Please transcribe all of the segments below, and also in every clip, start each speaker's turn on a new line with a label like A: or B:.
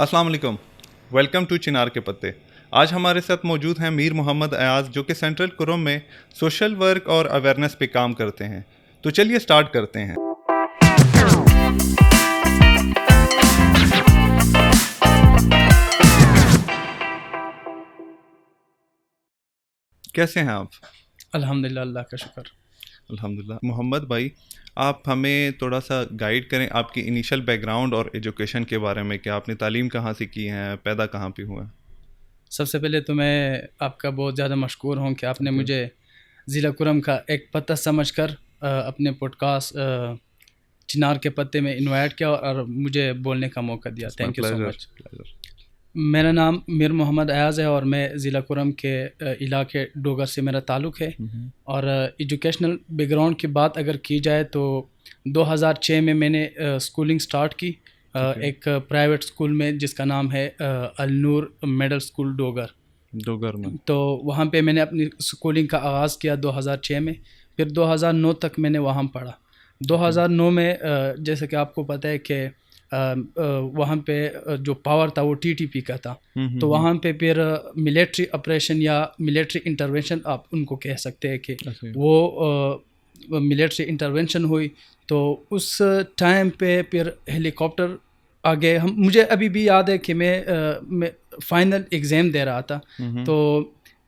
A: السلام علیکم، welcome to چنار کے پتے. آج ہمارے ساتھ موجود ہیں میر محمد ایاز جو کہ سینٹرل کرم میں سوشل ورک اور اویئرنیس پہ کام کرتے ہیں. تو چلیے سٹارٹ کرتے ہیں. کیسے ہیں آپ؟
B: الحمدللہ، اللہ کا شکر.
A: الحمدللہ. محمد بھائی، آپ ہمیں تھوڑا سا گائیڈ کریں آپ کی انیشل بیک گراؤنڈ اور ایجوکیشن کے بارے میں، کہ آپ نے تعلیم کہاں سے کی ہے، پیدا کہاں پہ ہوا ہے؟
B: سب سے پہلے تو میں آپ کا بہت زیادہ مشکور ہوں کہ آپ نے مجھے ضلع کرم کا ایک پتہ سمجھ کر اپنے پوڈ کاسٹ چنار کے پتے میں انوائٹ کیا اور مجھے بولنے کا موقع دیا. تھینک یو سو مچ. میرا نام میر محمد ایاز ہے اور میں ضلع کرم کے علاقے ڈوگر سے میرا تعلق ہے. اور ایجوکیشنل بیک گراؤنڈ کی بات اگر کی جائے تو 2006 میں میں نے اسکولنگ سٹارٹ کی ایک پرائیویٹ اسکول میں جس کا نام ہے النور مڈل اسکول ڈوگر میں. تو وہاں پہ میں نے اپنی اسکولنگ کا آغاز کیا 2006 میں. پھر 2009 تک میں نے وہاں پڑھا. 2009 میں جیسے کہ آپ کو پتہ ہے کہ وہاں پہ جو پاور تھا وہ ٹی ٹی پی کا تھا. تو وہاں پہ پھر ملٹری آپریشن یا ملٹری انٹرونشن آپ ان کو کہہ سکتے ہیں کہ وہ ملٹری انٹرونشن ہوئی. تو اس ٹائم پہ پھر ہیلی کاپٹر آگے مجھے ابھی بھی یاد ہے کہ میں فائنل ایگزام دے رہا تھا تو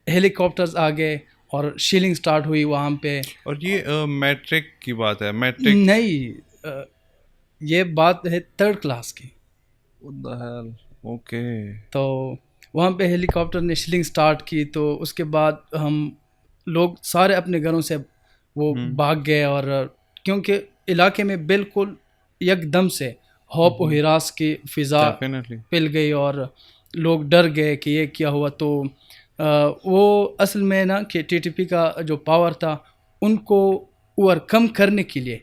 B: ہیلی کاپٹرز آگے اور شیلنگ سٹارٹ ہوئی وہاں پہ. اور
A: یہ میٹرک کی بات ہے؟ میٹرک
B: نہیں، یہ بات ہے 3rd کلاس کی.
A: اوکے.
B: تو وہاں پہ ہیلی کاپٹر نے شیلنگ سٹارٹ کی. تو اس کے بعد ہم لوگ سارے اپنے گھروں سے وہ بھاگ گئے، اور کیونکہ علاقے میں بالکل یک دم سے ہوپ و ہراس کی فضا پھیل گئی اور لوگ ڈر گئے کہ یہ کیا ہوا. تو وہ اصل میں نا کہ ٹی ٹی پی کا جو پاور تھا ان کو اوور کم کرنے کے لیے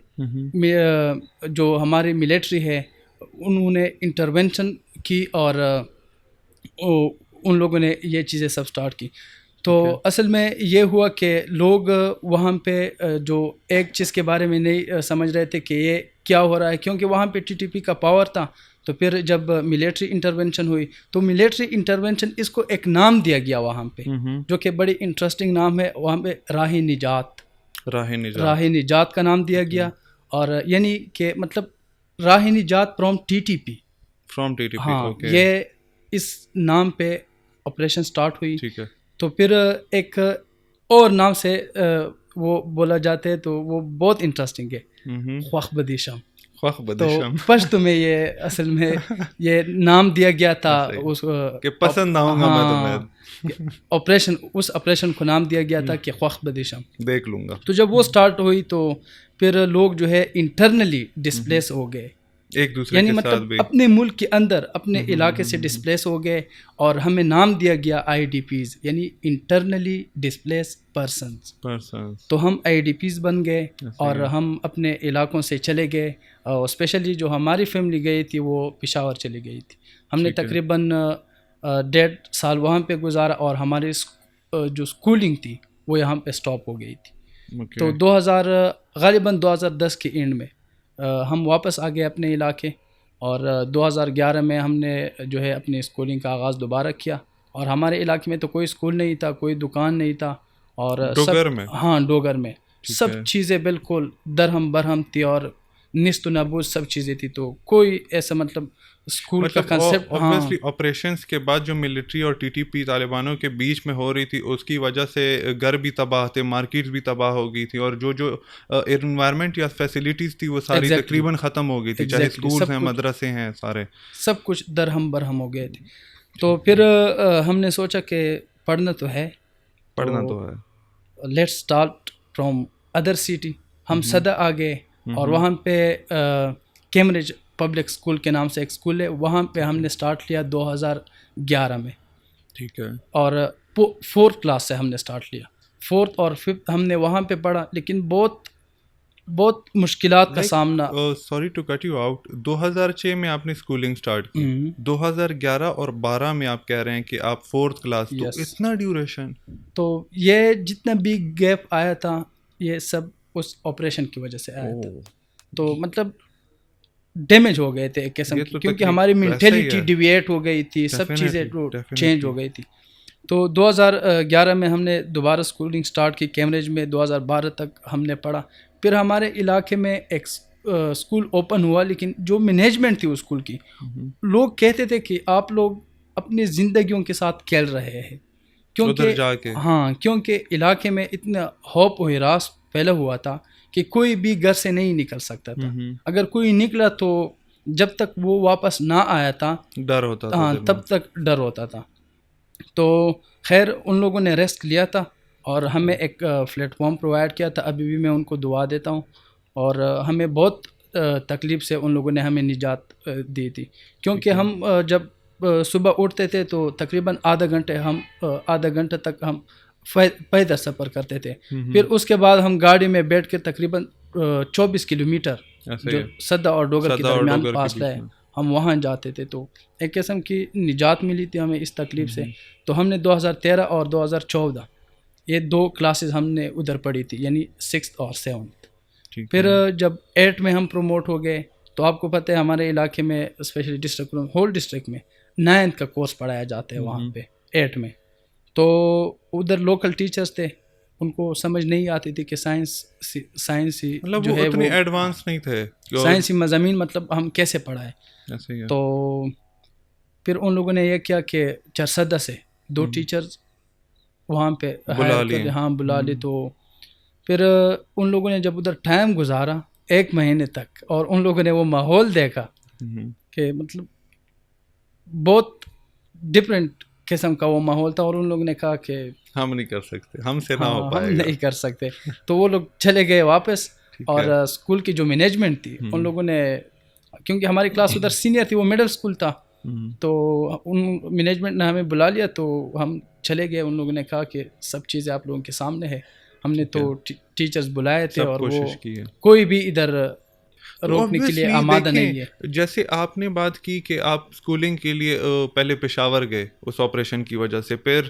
B: جو ہماری ملٹری ہے انہوں نے انٹرونشن کی اور ان لوگوں نے یہ چیزیں سب سٹارٹ کی. تو اصل میں یہ ہوا کہ لوگ وہاں پہ جو ایک چیز کے بارے میں نہیں سمجھ رہے تھے کہ یہ کیا ہو رہا ہے، کیونکہ وہاں پہ ٹی ٹی پی کا پاور تھا. تو پھر جب ملٹری انٹرونشن ہوئی تو ملٹری انٹرونشن اس کو ایک نام دیا گیا وہاں پہ جو کہ بڑی انٹرسٹنگ نام ہے. وہاں پہ راہ نجات کا نام دیا گیا. اور یعنی کہ مطلب راہ نجات فرام ٹی ٹی پی. ہاں، یہ اس نام پہ آپریشن سٹارٹ ہوئی. تو پھر ایک اور نام سے وہ بولا جاتا ہے تو وہ بہت انٹرسٹنگ ہے، خوخ بدیشم. تو پشتو میں یہ اصل میں یہ نام دیا گیا تھا اس
A: کہ پسند آؤں گا میں تمہیں.
B: آپریشن اس آپریشن کو نام دیا گیا تھا کہ خوخ بدیشم،
A: دیکھ لوں گا.
B: تو جب وہ سٹارٹ ہوئی تو پھر لوگ جو ہے انٹرنلی ڈسپلیس ہو گئے،
A: ایک دوسرے
B: یعنی
A: کے
B: مطلب
A: ساتھ
B: اپنے ملک کے اندر اپنے علاقے سے ڈسپلیس ہو گئے. اور ہمیں نام دیا گیا آئی ڈی پیز، یعنی انٹرنلی ڈسپلیس پرسنز. تو ہم آئی ڈی پیز بن گئے اور ہم اپنے علاقوں سے چلے گئے. اور اسپیشلی جو ہماری فیملی گئی تھی وہ پشاور چلی گئی تھی. ہم نے تقریباً 1.5 سال وہاں پہ گزارا اور ہماری جو اسکولنگ تھی وہ یہاں پہ اسٹاپ ہو گئی تھی. تو غالباً 2010 کے اینڈ میں ہم واپس آ گئے اپنے علاقے. اور 2011 میں ہم نے جو ہے اپنی اسکولنگ کا آغاز دوبارہ کیا. اور ہمارے علاقے میں تو کوئی اسکول نہیں تھا، کوئی دکان نہیں تھا. اور ڈوگر میں سب چیزیں بالکل درہم برہم تھی اور نیست و نابود سب چیزیں تھی. تو کوئی ایسا مطلب اسکول کا کنسیپٹ.
A: obviously آپریشنز کے بعد جو ملٹری اور ٹی ٹی پی طالبانوں کے بیچ میں ہو رہی تھی اس کی وجہ سے گھر بھی تباہ تھے، مارکیٹس بھی تباہ ہو گئی تھی، اور جو انوائرمنٹ یا فیسلٹیز تھی وہ ساری تقریباً ختم ہو گئی تھی، چاہے اسکولز ہیں، مدرسے ہیں، سارے سب
B: کچھ درہم برہم ہو گئے تھے. تو پھر ہم نے سوچا کہ پڑھنا تو ہے، let's start from other city. ہم صدا آ گئے اور وہاں پہ کیمبرج پبلک اسکول کے نام سے ایک اسکول ہے، وہاں پہ ہم نے سٹارٹ لیا 2011 میں.
A: ٹھیک ہے.
B: اور 4th کلاس سے ہم نے سٹارٹ لیا. 4th اور 5th ہم نے وہاں پہ پڑھا، لیکن بہت مشکلات کا سامنا.
A: Sorry to cut you out. 2006 میں آپ نے اسکولنگ سٹارٹ کی، 2011 اور 12 میں آپ کہہ رہے ہیں کہ آپ 4th کلاس. تو اتنا ڈیوریشن.
B: تو یہ جتنا بھی گیپ آیا تھا یہ سب اس آپریشن کی وجہ سے آیا تھا. تو مطلب ڈیمیج ہو گئے تھے ایک قسم کی, کیونکہ ہماری مینٹیلٹی ڈیویٹ ہو گئی تھی, سب چیزیں چینج ہو گئی تھی. تو 2011 میں ہم نے دوبارہ اسکولنگ سٹارٹ کی کیمبرج میں, 2012 تک ہم نے پڑھا. پھر ہمارے علاقے میں ایک اسکول اوپن ہوا, لیکن جو مینجمنٹ تھی اس اسکول کی, لوگ کہتے تھے کہ آپ لوگ اپنی زندگیوں کے ساتھ کھیل رہے ہیں, کیونکہ علاقے میں اتنا ہوپ و ہراس پھیلا ہوا تھا کہ کوئی بھی گھر سے نہیں نکل سکتا تھا. اگر کوئی نکلا تو جب تک وہ واپس نہ آیا تھا
A: ڈر ہوتا تھا,
B: ہاں تب تک ڈر ہوتا تھا. تو خیر ان لوگوں نے ریسک لیا تھا اور ہمیں ایک پلیٹ فارم پرووائڈ کیا تھا. ابھی بھی میں ان کو دعا دیتا ہوں, اور ہمیں بہت تکلیف سے ان لوگوں نے ہمیں نجات دی تھی, کیونکہ ہم جب صبح اٹھتے تھے تو تقریباً آدھا گھنٹہ تک ہم پیدل سفر کرتے تھے. پھر اس کے بعد ہم گاڑی میں بیٹھ کے تقریباً 24 کلومیٹر جو سدا اور ڈوگر کے درمیان فاصلہ ہے, ہم وہاں جاتے تھے. تو ایک قسم کی نجات ملی تھی ہمیں اس تکلیف سے. تو ہم نے 2013 اور 2014 یہ 2 کلاسز ہم نے ادھر پڑھی تھی, یعنی 6th اور 7th. پھر جب 8 میں ہم پروموٹ ہو گئے تو آپ کو پتہ ہے ہمارے علاقے میں اسپیشلی ڈسٹرکٹ ہول ڈسٹرکٹ میں 9th کا کورس پڑھایا جاتا ہے وہاں پہ 8 میں. تو ادھر لوکل ٹیچرس تھے, ان کو سمجھ نہیں آتی تھی کہ سائنسی
A: مطلب
B: جو ہے
A: اتنے ایڈوانس نہیں تھے,
B: سائنسی مضامین مطلب ہم کیسے پڑھائیں. تو پھر ان لوگوں نے یہ کیا کہ چرسدہ سے 2 ٹیچرز وہاں پہ بلا لی. تو پھر ان لوگوں نے جب ادھر ٹائم گزارا 1 مہینے تک, اور ان لوگوں نے وہ ماحول دیکھا کہ مطلب بہت ڈفرینٹ قسم کا وہ ماحول تھا, اور ان لوگوں نے کہا کہ
A: ہم نہیں کر سکتے, ہم سے نہ ہو پائے گا,
B: ہم نہیں کر سکتے. تو وہ لوگ چلے گئے واپس, اور اسکول کی جو مینجمنٹ تھی ان لوگوں نے, کیونکہ ہماری کلاس ادھر سینئر تھی, وہ مڈل اسکول تھا, تو ان مینجمنٹ نے ہمیں بلا لیا. تو ہم چلے گئے, ان لوگوں نے کہا کہ سب چیزیں آپ لوگوں کے سامنے ہے. ہم نے تو ٹیچرز بلائے تھے, اور وہ کوئی بھی ادھر روکنے کے لیے آمادہ نہیں ہے.
A: جیسے آپ نے بات کی کہ آپ اسکولنگ کے لیے پہلے پشاور گئے اس آپریشن کی وجہ سے, پھر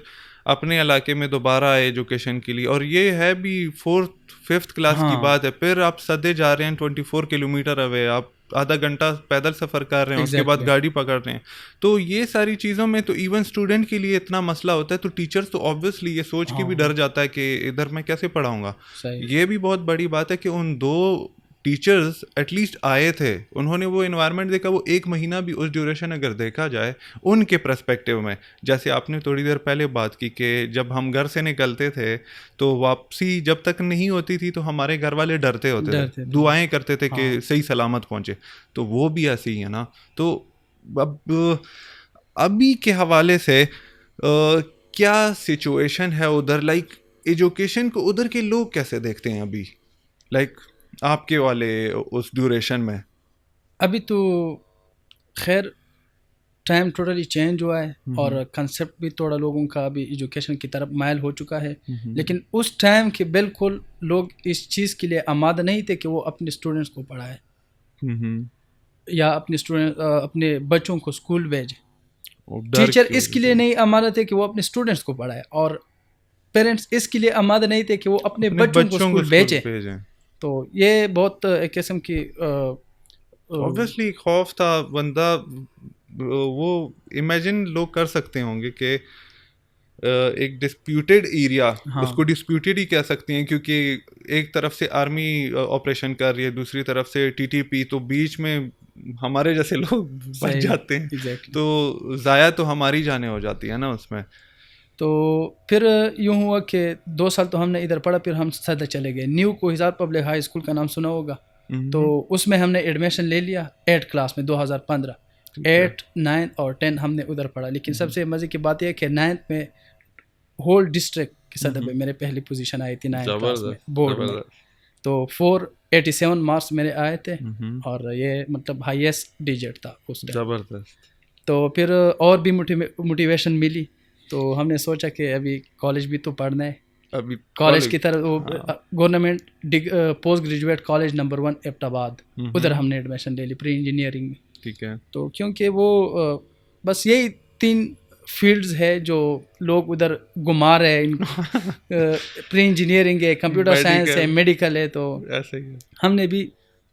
A: اپنے علاقے میں دوبارہ آئے ایجوکیشن کے لیے, اور یہ ہے بھی 4th 5th کلاس کی بات ہے. پھر آپ سدے جا رہے ہیں 24 کلومیٹر اوے, آپ آدھا گھنٹہ پیدل سفر کر رہے ہیں, اس کے بعد گاڑی پکڑ رہے ہیں. تو یہ ساری چیزوں میں تو ایون اسٹوڈنٹ کے لیے اتنا مسئلہ ہوتا ہے, تو ٹیچرس تو آبویسلی یہ سوچ کے بھی ڈر جاتا ہے کہ ادھر میں کیسے پڑھاؤں گا. یہ بھی بہت بڑی بات ہے کہ ان 2 ٹیچرز ایٹ لیسٹ آئے تھے, انہوں نے وہ انوائرمنٹ دیکھا. وہ 1 مہینہ بھی اس ڈیوریشن اگر دیکھا جائے ان کے پرسپیکٹیو میں, جیسے آپ نے تھوڑی دیر پہلے بات کی کہ جب ہم گھر سے نکلتے تھے تو واپسی جب تک نہیں ہوتی تھی تو ہمارے گھر والے ڈرتے ہوتے تھے, دعائیں کرتے تھے کہ صحیح سلامت پہنچے. تو وہ بھی ایسے ہی ہے نا. تو اب ابھی کے حوالے سے کیا سچویشن ہے ادھر, لائک ایجوکیشن کو ادھر کے لوگ کیسے دیکھتے ہیں ابھی, لائک آپ کے والے اس ڈیوریشن میں؟
B: ابھی تو خیر ٹائم ٹوٹلی چینج ہوا ہے, اور کنسیپٹ بھی تھوڑا لوگوں کا ابھی ایجوکیشن کی طرف مائل ہو چکا ہے. لیکن اس ٹائم کے بالکل لوگ اس چیز کے لیے آمادہ نہیں تھے کہ وہ اپنے اسٹوڈنٹس کو پڑھائے, یا اپنے بچوں کو اسکول بھیجے. ٹیچر اس کے لیے نہیں آمادہ تھے کہ وہ اپنے اسٹوڈنٹس کو پڑھائے, اور پیرنٹس اس کے لیے آمادہ نہیں تھے کہ وہ اپنے بچوں کو اسکول بھیجیں. تو یہ بہت ایک قسم کی
A: اوبویسلی خوف تھا. بندہ وہ امیجن لوگ کر سکتے ہوں گے کہ ایک ڈسپیوٹیڈ ایریا, اس کو ڈسپیوٹیڈ ہی کہہ سکتے ہیں, کیونکہ ایک طرف سے آرمی آپریشن کر رہی ہے, دوسری طرف سے TTP, تو بیچ میں ہمارے جیسے لوگ بچ جاتے ہیں, تو ضائع تو ہماری جانیں ہو جاتی ہے نا اس میں.
B: تو پھر یوں ہوا کہ 2 سال تو ہم نے ادھر پڑھا, پھر ہم سدہ چلے گئے. نیو کوہزاد پبلک ہائی اسکول کا نام سنا ہوگا, تو اس میں ہم نے ایڈمیشن لے لیا 8 کلاس میں 2015. 8, 9 اور 10 ہم نے ادھر پڑھا. لیکن سب سے مزے کی بات یہ ہے کہ 9th میں ہول ڈسٹرکٹ کی سطح پہ میرے پہلی پوزیشن آئی تھی 9th کلاس میں بورڈ میں. تو 487 مارکس میرے آئے تھے, اور یہ مطلب ہائیسٹ ڈیجٹ تھا اس ٹائم.
A: زبردست.
B: تو پھر اور بھی موٹیویشن ملی, تو ہم نے سوچا کہ ابھی کالج بھی تو پڑھنا ہے. ابھی کالج کی طرف government post graduate college number 1 Abbottabad, ادھر ہم نے ایڈمیشن لے لی پری انجینئرنگ میں.
A: ٹھیک ہے.
B: تو کیونکہ وہ بس یہی 3 فیلڈز ہے جو لوگ ادھر گھما رہے ہیں, پری انجینئرنگ ہے, کمپیوٹر سائنس ہے, میڈیکل ہے. تو ہم نے بھی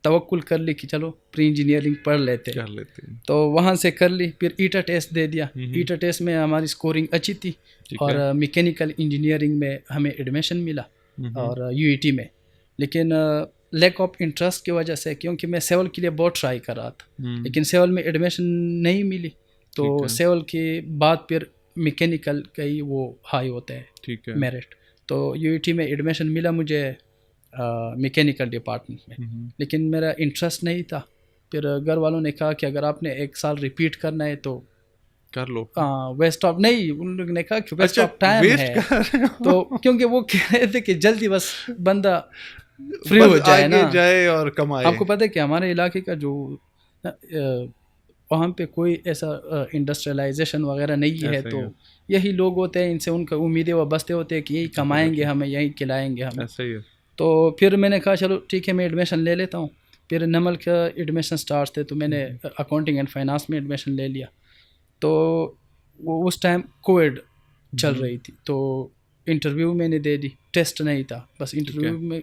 B: توکل کر لی کہ چلو پری انجینئرنگ پڑھ لیتے ہیں, تو وہاں سے کر لی. پھر ایٹا ٹیسٹ دے دیا. ایٹا ٹیسٹ میں ہماری اسکورنگ اچھی تھی اور میکینیکل انجینئرنگ میں ہمیں ایڈمیشن ملا اور یو ای ٹی میں. لیکن لیک آف انٹرسٹ کی وجہ سے, کیونکہ میں سیول کے لیے بہت ٹرائی کر رہا تھا لیکن سیول میں ایڈمیشن نہیں ملی, تو سیول کے بعد پھر میکینیکل کا ہی وہ ہائی ہوتا ہے میرٹ. تو یو ای ٹی میں ایڈمیشن ملا مجھے میکینیکل ڈپارٹمنٹ میں, لیکن میرا انٹرسٹ نہیں تھا. پھر گھر والوں نے کہا کہ اگر آپ نے 1 سال ریپیٹ کرنا ہے تو
A: کر لو.
B: ویسٹ آف نہیں, ان لوگوں نے کہا کہ ویسٹ آف ٹائم ہے, تو کیونکہ وہ کہہ رہے تھے کہ جلدی بس بندہ فری ہو جائے نا,
A: جائے اور کمائے.
B: آپ کو پتہ ہے کہ ہمارے علاقے کا جو وہاں پہ کوئی ایسا انڈسٹریلائزیشن وغیرہ نہیں ہے, تو یہی لوگ ہوتے ہیں, ان سے ان کا امیدیں وابستہ ہوتے ہیں کہ یہی کمائیں گے ہمیں, یہی کھلائیں گے ہمیں. تو پھر میں نے کہا چلو ٹھیک ہے میں ایڈمیشن لے لیتا ہوں. پھر نمل کا ایڈمیشن سٹارٹ تھے, تو میں نے اکاؤنٹنگ اینڈ فائنانس میں ایڈمیشن لے لیا. تو وہ اس ٹائم کووڈ چل رہی تھی, تو انٹرویو میں نے دے دی, ٹیسٹ نہیں تھا, بس انٹرویو میں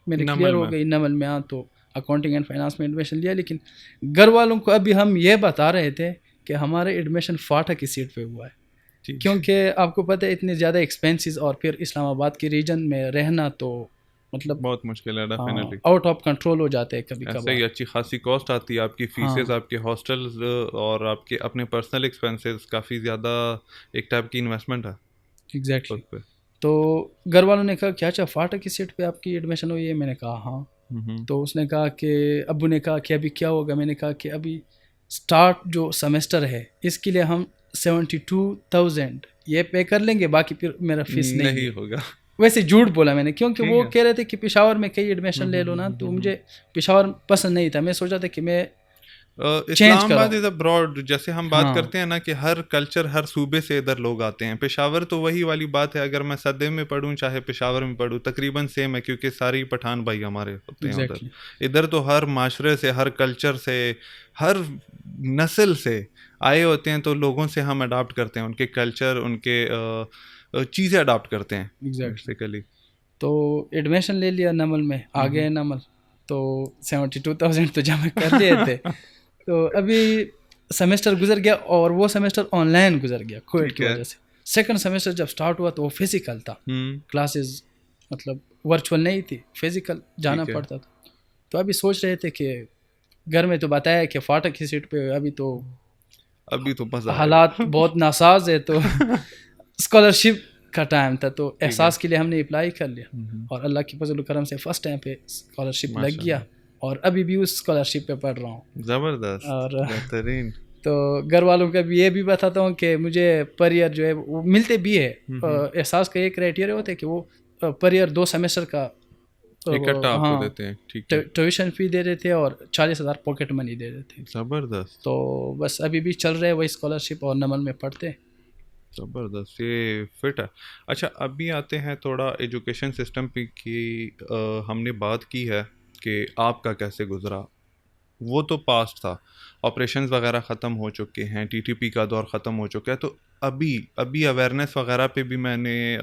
B: میرے کلیئر ہو گئی نمل میں. تو اکاؤنٹنگ اینڈ فائنانس میں ایڈمیشن لیا. لیکن گھر والوں کو ابھی ہم یہ بتا رہے تھے کہ ہمارے ایڈمیشن فاٹا کی سیٹ پہ ہوا ہے, کیونکہ آپ کو پتہ ہے اتنے زیادہ ایکسپینسز, اور پھر اسلام آباد کے ریجن میں رہنا تو مطلب
A: بہت مشکل ہے, ڈیفینیٹلی
B: آؤٹ آف کنٹرول ہو جاتے ہیں کبھی کبھی.
A: صحیح, اچھی خاصی کاسٹ آتی ہے, آپ کی فیسز, آپ کے ہاسٹلز اور آپ کے اپنے پرسنل ایکسپینسز, کافی زیادہ ایک ٹائپ کی انویسٹمنٹ ہے.
B: ایگزیکٹلی. تو گھر والوں نے کہا کیا اچھا فاٹا کی سیٹ پہ آپ کی ایڈمیشن ہوئی ہے؟ میں نے کہا ہاں. تو اس نے کہا کہ ابو نے کہا کہ ابھی کیا ہوگا؟ میں نے کہا کہ ابھی اسٹارٹ جو سیمسٹر ہے اس کے لیے ہم 72,000 یہ پے کر لیں گے, باقی پھر میرا فیس نہیں ہوگا. ویسے جھوٹ بولا میں نے, کیونکہ وہ کہہ رہے تھے کہ پشاور میں کئی ایڈمیشن لے لو نا, تو مجھے پشاور پسند نہیں تھا. میں سوچا تھا کہ میں
A: اسلام آباد از ابراڈ, جیسے ہم بات کرتے ہیں نا کہ ہر کلچر ہر صوبے سے ادھر لوگ آتے ہیں. پشاور تو وہی والی بات ہے, اگر میں صدے میں پڑھوں چاہے پشاور میں پڑھوں تقریباً سیم ہے, کیونکہ ساری پٹھان بھائی ہمارے ہوتے ہیں ادھر. ادھر تو ہر معاشرے سے, ہر کلچر سے, ہر نسل سے آئے ہوتے ہیں, تو لوگوں سے ہم اڈاپٹ کرتے ہیں, ان کے کلچر, ان کے چیزیں اڈاپٹ کرتے ہیں بیسیکلی.
B: تو ایڈمیشن لے لیا نمل میں, آ گئے نمل, تو 72,000 تو جمع کر دیے تھے. تو ابھی سیمسٹر گزر گیا, اور وہ سیمسٹر آن لائن گزر گیا کووڈ کی وجہ سے. سیکنڈ سیمسٹر جب سٹارٹ ہوا تو وہ فزیکل تھا, کلاسز مطلب ورچوئل نہیں تھی, فزیکل جانا پڑتا تھا. تو ابھی سوچ رہے تھے کہ گھر میں تو بتایا کہ فاٹک کی سیٹ پہ, ابھی تو حالات بہت ناساز ہے, تو اسکالرشپ کا ٹائم تھا, تو احساس کے لیے ہم نے اپلائی کر لیا, اور اللہ کی فضل و کرم سے فرسٹ ٹائم پہ اسکالرشپ لگ گیا, اور ابھی بھی اس اسکالرشپ پہ پڑھ رہا ہوں.
A: زبردست,
B: اور
A: بہترین.
B: تو گھر والوں کا بھی یہ بھی بتاتا ہوں کہ مجھے پر ایئر جو ہے وہ ملتے بھی ہے. احساس کا یہ کرائٹیریا ہوتا ہے کہ وہ پر ایئر 2 سیمسٹر کا
A: اکٹھا آپ کو دیتے ہیں,
B: ٹیوشن فی دے دیتے ہیں اور 40,000 پاکٹ منی دے دیتے ہیں.
A: زبردست.
B: تو بس ابھی بھی چل رہے وہی اسکالرشپ, اور نمل میں پڑھتے ہیں.
A: زبردست, یہ فٹ ہے. اچھا, ابھی آتے ہیں تھوڑا ایجوکیشن سسٹم پہ کی ہم نے بات کی ہے کہ آپ کا کیسے گزرا. وہ تو پاسٹ تھا, آپریشنز وغیرہ ختم ہو چکے ہیں, ٹی ٹی پی کا دور ختم ہو چکا ہے. تو ابھی اویئرنیس وغیرہ پہ بھی میں نے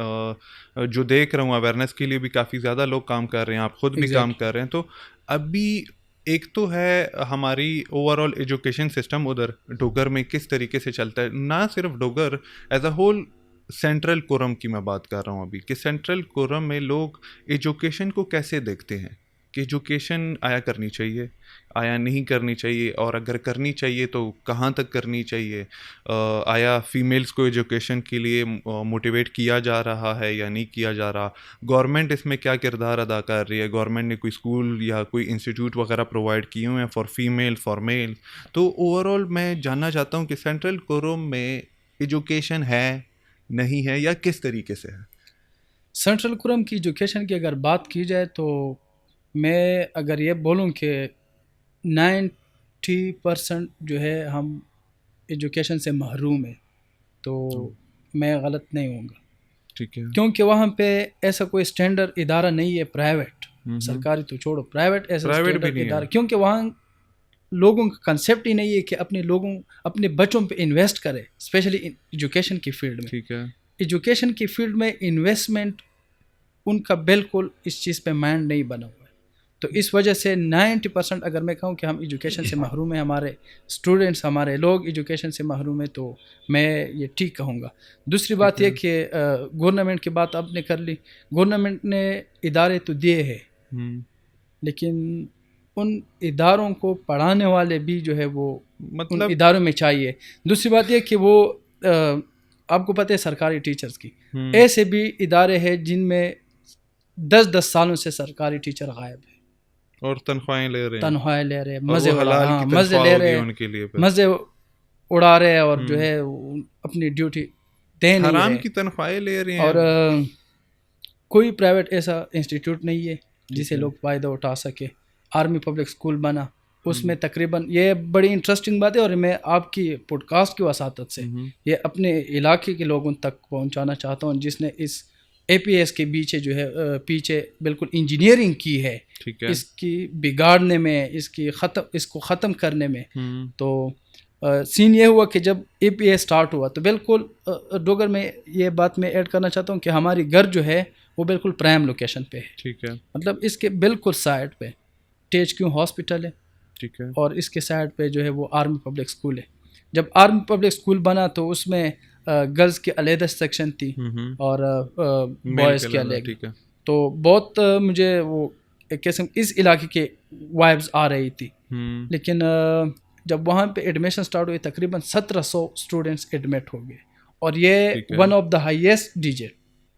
A: جو دیکھ رہا ہوں, اویئرنیس کے لیے بھی کافی زیادہ لوگ کام کر رہے ہیں, آپ خود بھی کام کر رہے ہیں. تو ابھی ایک تو ہے ہماری اوور آل ایجوکیشن سسٹم ادھر ڈوگر میں کس طریقے سے چلتا ہے, نہ صرف Dogar, as a whole central quorum کی میں بات کر رہا ہوں ابھی, کہ سینٹرل کورم میں لوگ ایجوکیشن کو کیسے دیکھتے ہیں, کہ ایجوکیشن آیا کرنی چاہیے, آیا نہیں کرنی چاہیے, اور اگر کرنی چاہیے تو کہاں تک کرنی چاہیے, آیا فیمیلز کو ایجوکیشن کے لیے موٹیویٹ کیا جا رہا ہے یا نہیں کیا جا رہا, گورنمنٹ اس میں کیا کردار ادا کر رہی ہے, گورنمنٹ نے کوئی اسکول یا کوئی انسٹیٹیوٹ وغیرہ پرووائڈ کیے ہوئے ہیں فار فیمیل, فار میل. تو اوور آل میں جاننا چاہتا ہوں کہ سینٹرل کوروم میں ایجوکیشن ہے, نہیں ہے, یا کس طریقے سے ہے.
B: سینٹرل کوروم کی ایجوکیشن کی اگر بات کی جائے تو میں اگر یہ بولوں کہ 90% جو ہے ہم ایجوکیشن سے محروم ہیں, تو میں غلط نہیں ہوں گا.
A: ٹھیک ہے,
B: کیونکہ وہاں پہ ایسا کوئی اسٹینڈرڈ ادارہ نہیں ہے, پرائیویٹ, سرکاری تو چھوڑو, پرائیویٹ ایسا اسٹینڈرڈ ادارہ, کیونکہ وہاں لوگوں کا کنسیپٹ ہی نہیں ہے کہ اپنے بچوں پہ انویسٹ کرے, اسپیشلی ایجوکیشن کی فیلڈ میں.
A: ٹھیک ہے,
B: ایجوکیشن کی فیلڈ میں انویسٹمنٹ ان کا بالکل اس چیز پہ مائنڈ نہیں بنا ہوا ہے. تو اس وجہ سے 90% اگر میں کہوں کہ ہم ایجوکیشن سے محروم ہیں, ہمارے اسٹوڈنٹس, ہمارے لوگ ایجوکیشن سے محروم ہیں, تو میں یہ ٹھیک کہوں گا. دوسری بات یہ کہ گورنمنٹ کی بات آپ نے کر لی, گورنمنٹ نے ادارے تو دیے ہیں, لیکن ان اداروں کو پڑھانے والے بھی جو ہے وہ مطلب اداروں میں چاہیے. دوسری بات یہ کہ وہ آپ کو پتہ ہے سرکاری ٹیچرز کی ایسے بھی ادارے ہیں جن میں 10 سالوں سے سرکاری ٹیچر غائب ہے
A: اور تنخواہیں لے رہے
B: ہیں, مزے لے رہے ہیں, مزے اڑا رہے ہیں, اور جو ہے اپنی ڈیوٹی دے نہیں رہے,
A: حرام کی تنخواہیں لے رہے ہیں.
B: اور کوئی پرائیویٹ ایسا انسٹیٹیوٹ نہیں ہے جسے لوگ فائدہ اٹھا سکے. آرمی پبلک اسکول بنا, اس میں تقریباً یہ بڑی انٹرسٹنگ بات ہے, اور میں آپ کی پوڈ کاسٹ کی وساطت سے یہ اپنے علاقے کے لوگوں تک پہنچانا چاہتا ہوں جس نے اس اے پی ایس کے پیچھے بالکل انجینئرنگ کی ہے اس کی بگاڑنے میں, اس کو ختم کرنے میں. تو سین یہ ہوا کہ جب اے پی ایس سٹارٹ ہوا تو بالکل ڈوگر میں یہ بات میں ایڈ کرنا چاہتا ہوں کہ ہماری گھر جو ہے وہ بالکل پرائم لوکیشن پہ ہے.
A: ٹھیک ہے,
B: مطلب اس کے بالکل سائڈ پہ ٹیچ کیوں ہاسپٹل ہے,
A: ٹھیک ہے,
B: اور اس کے سائڈ پہ جو ہے وہ آرمی پبلک اسکول ہے. جب آرمی پبلک اسکول بنا تو اس میں گرلز کی علیحدہ سیکشن تھی اور بوائز کی علیحدہ, تو بہت مجھے وہ ایک قسم اس علاقے کے وائبز آ رہی تھی. لیکن جب وہاں پہ ایڈمیشن سٹارٹ ہوئی تقریباً 1700 اسٹوڈنٹس ایڈمٹ ہو گئے, اور یہ one of the highest digit.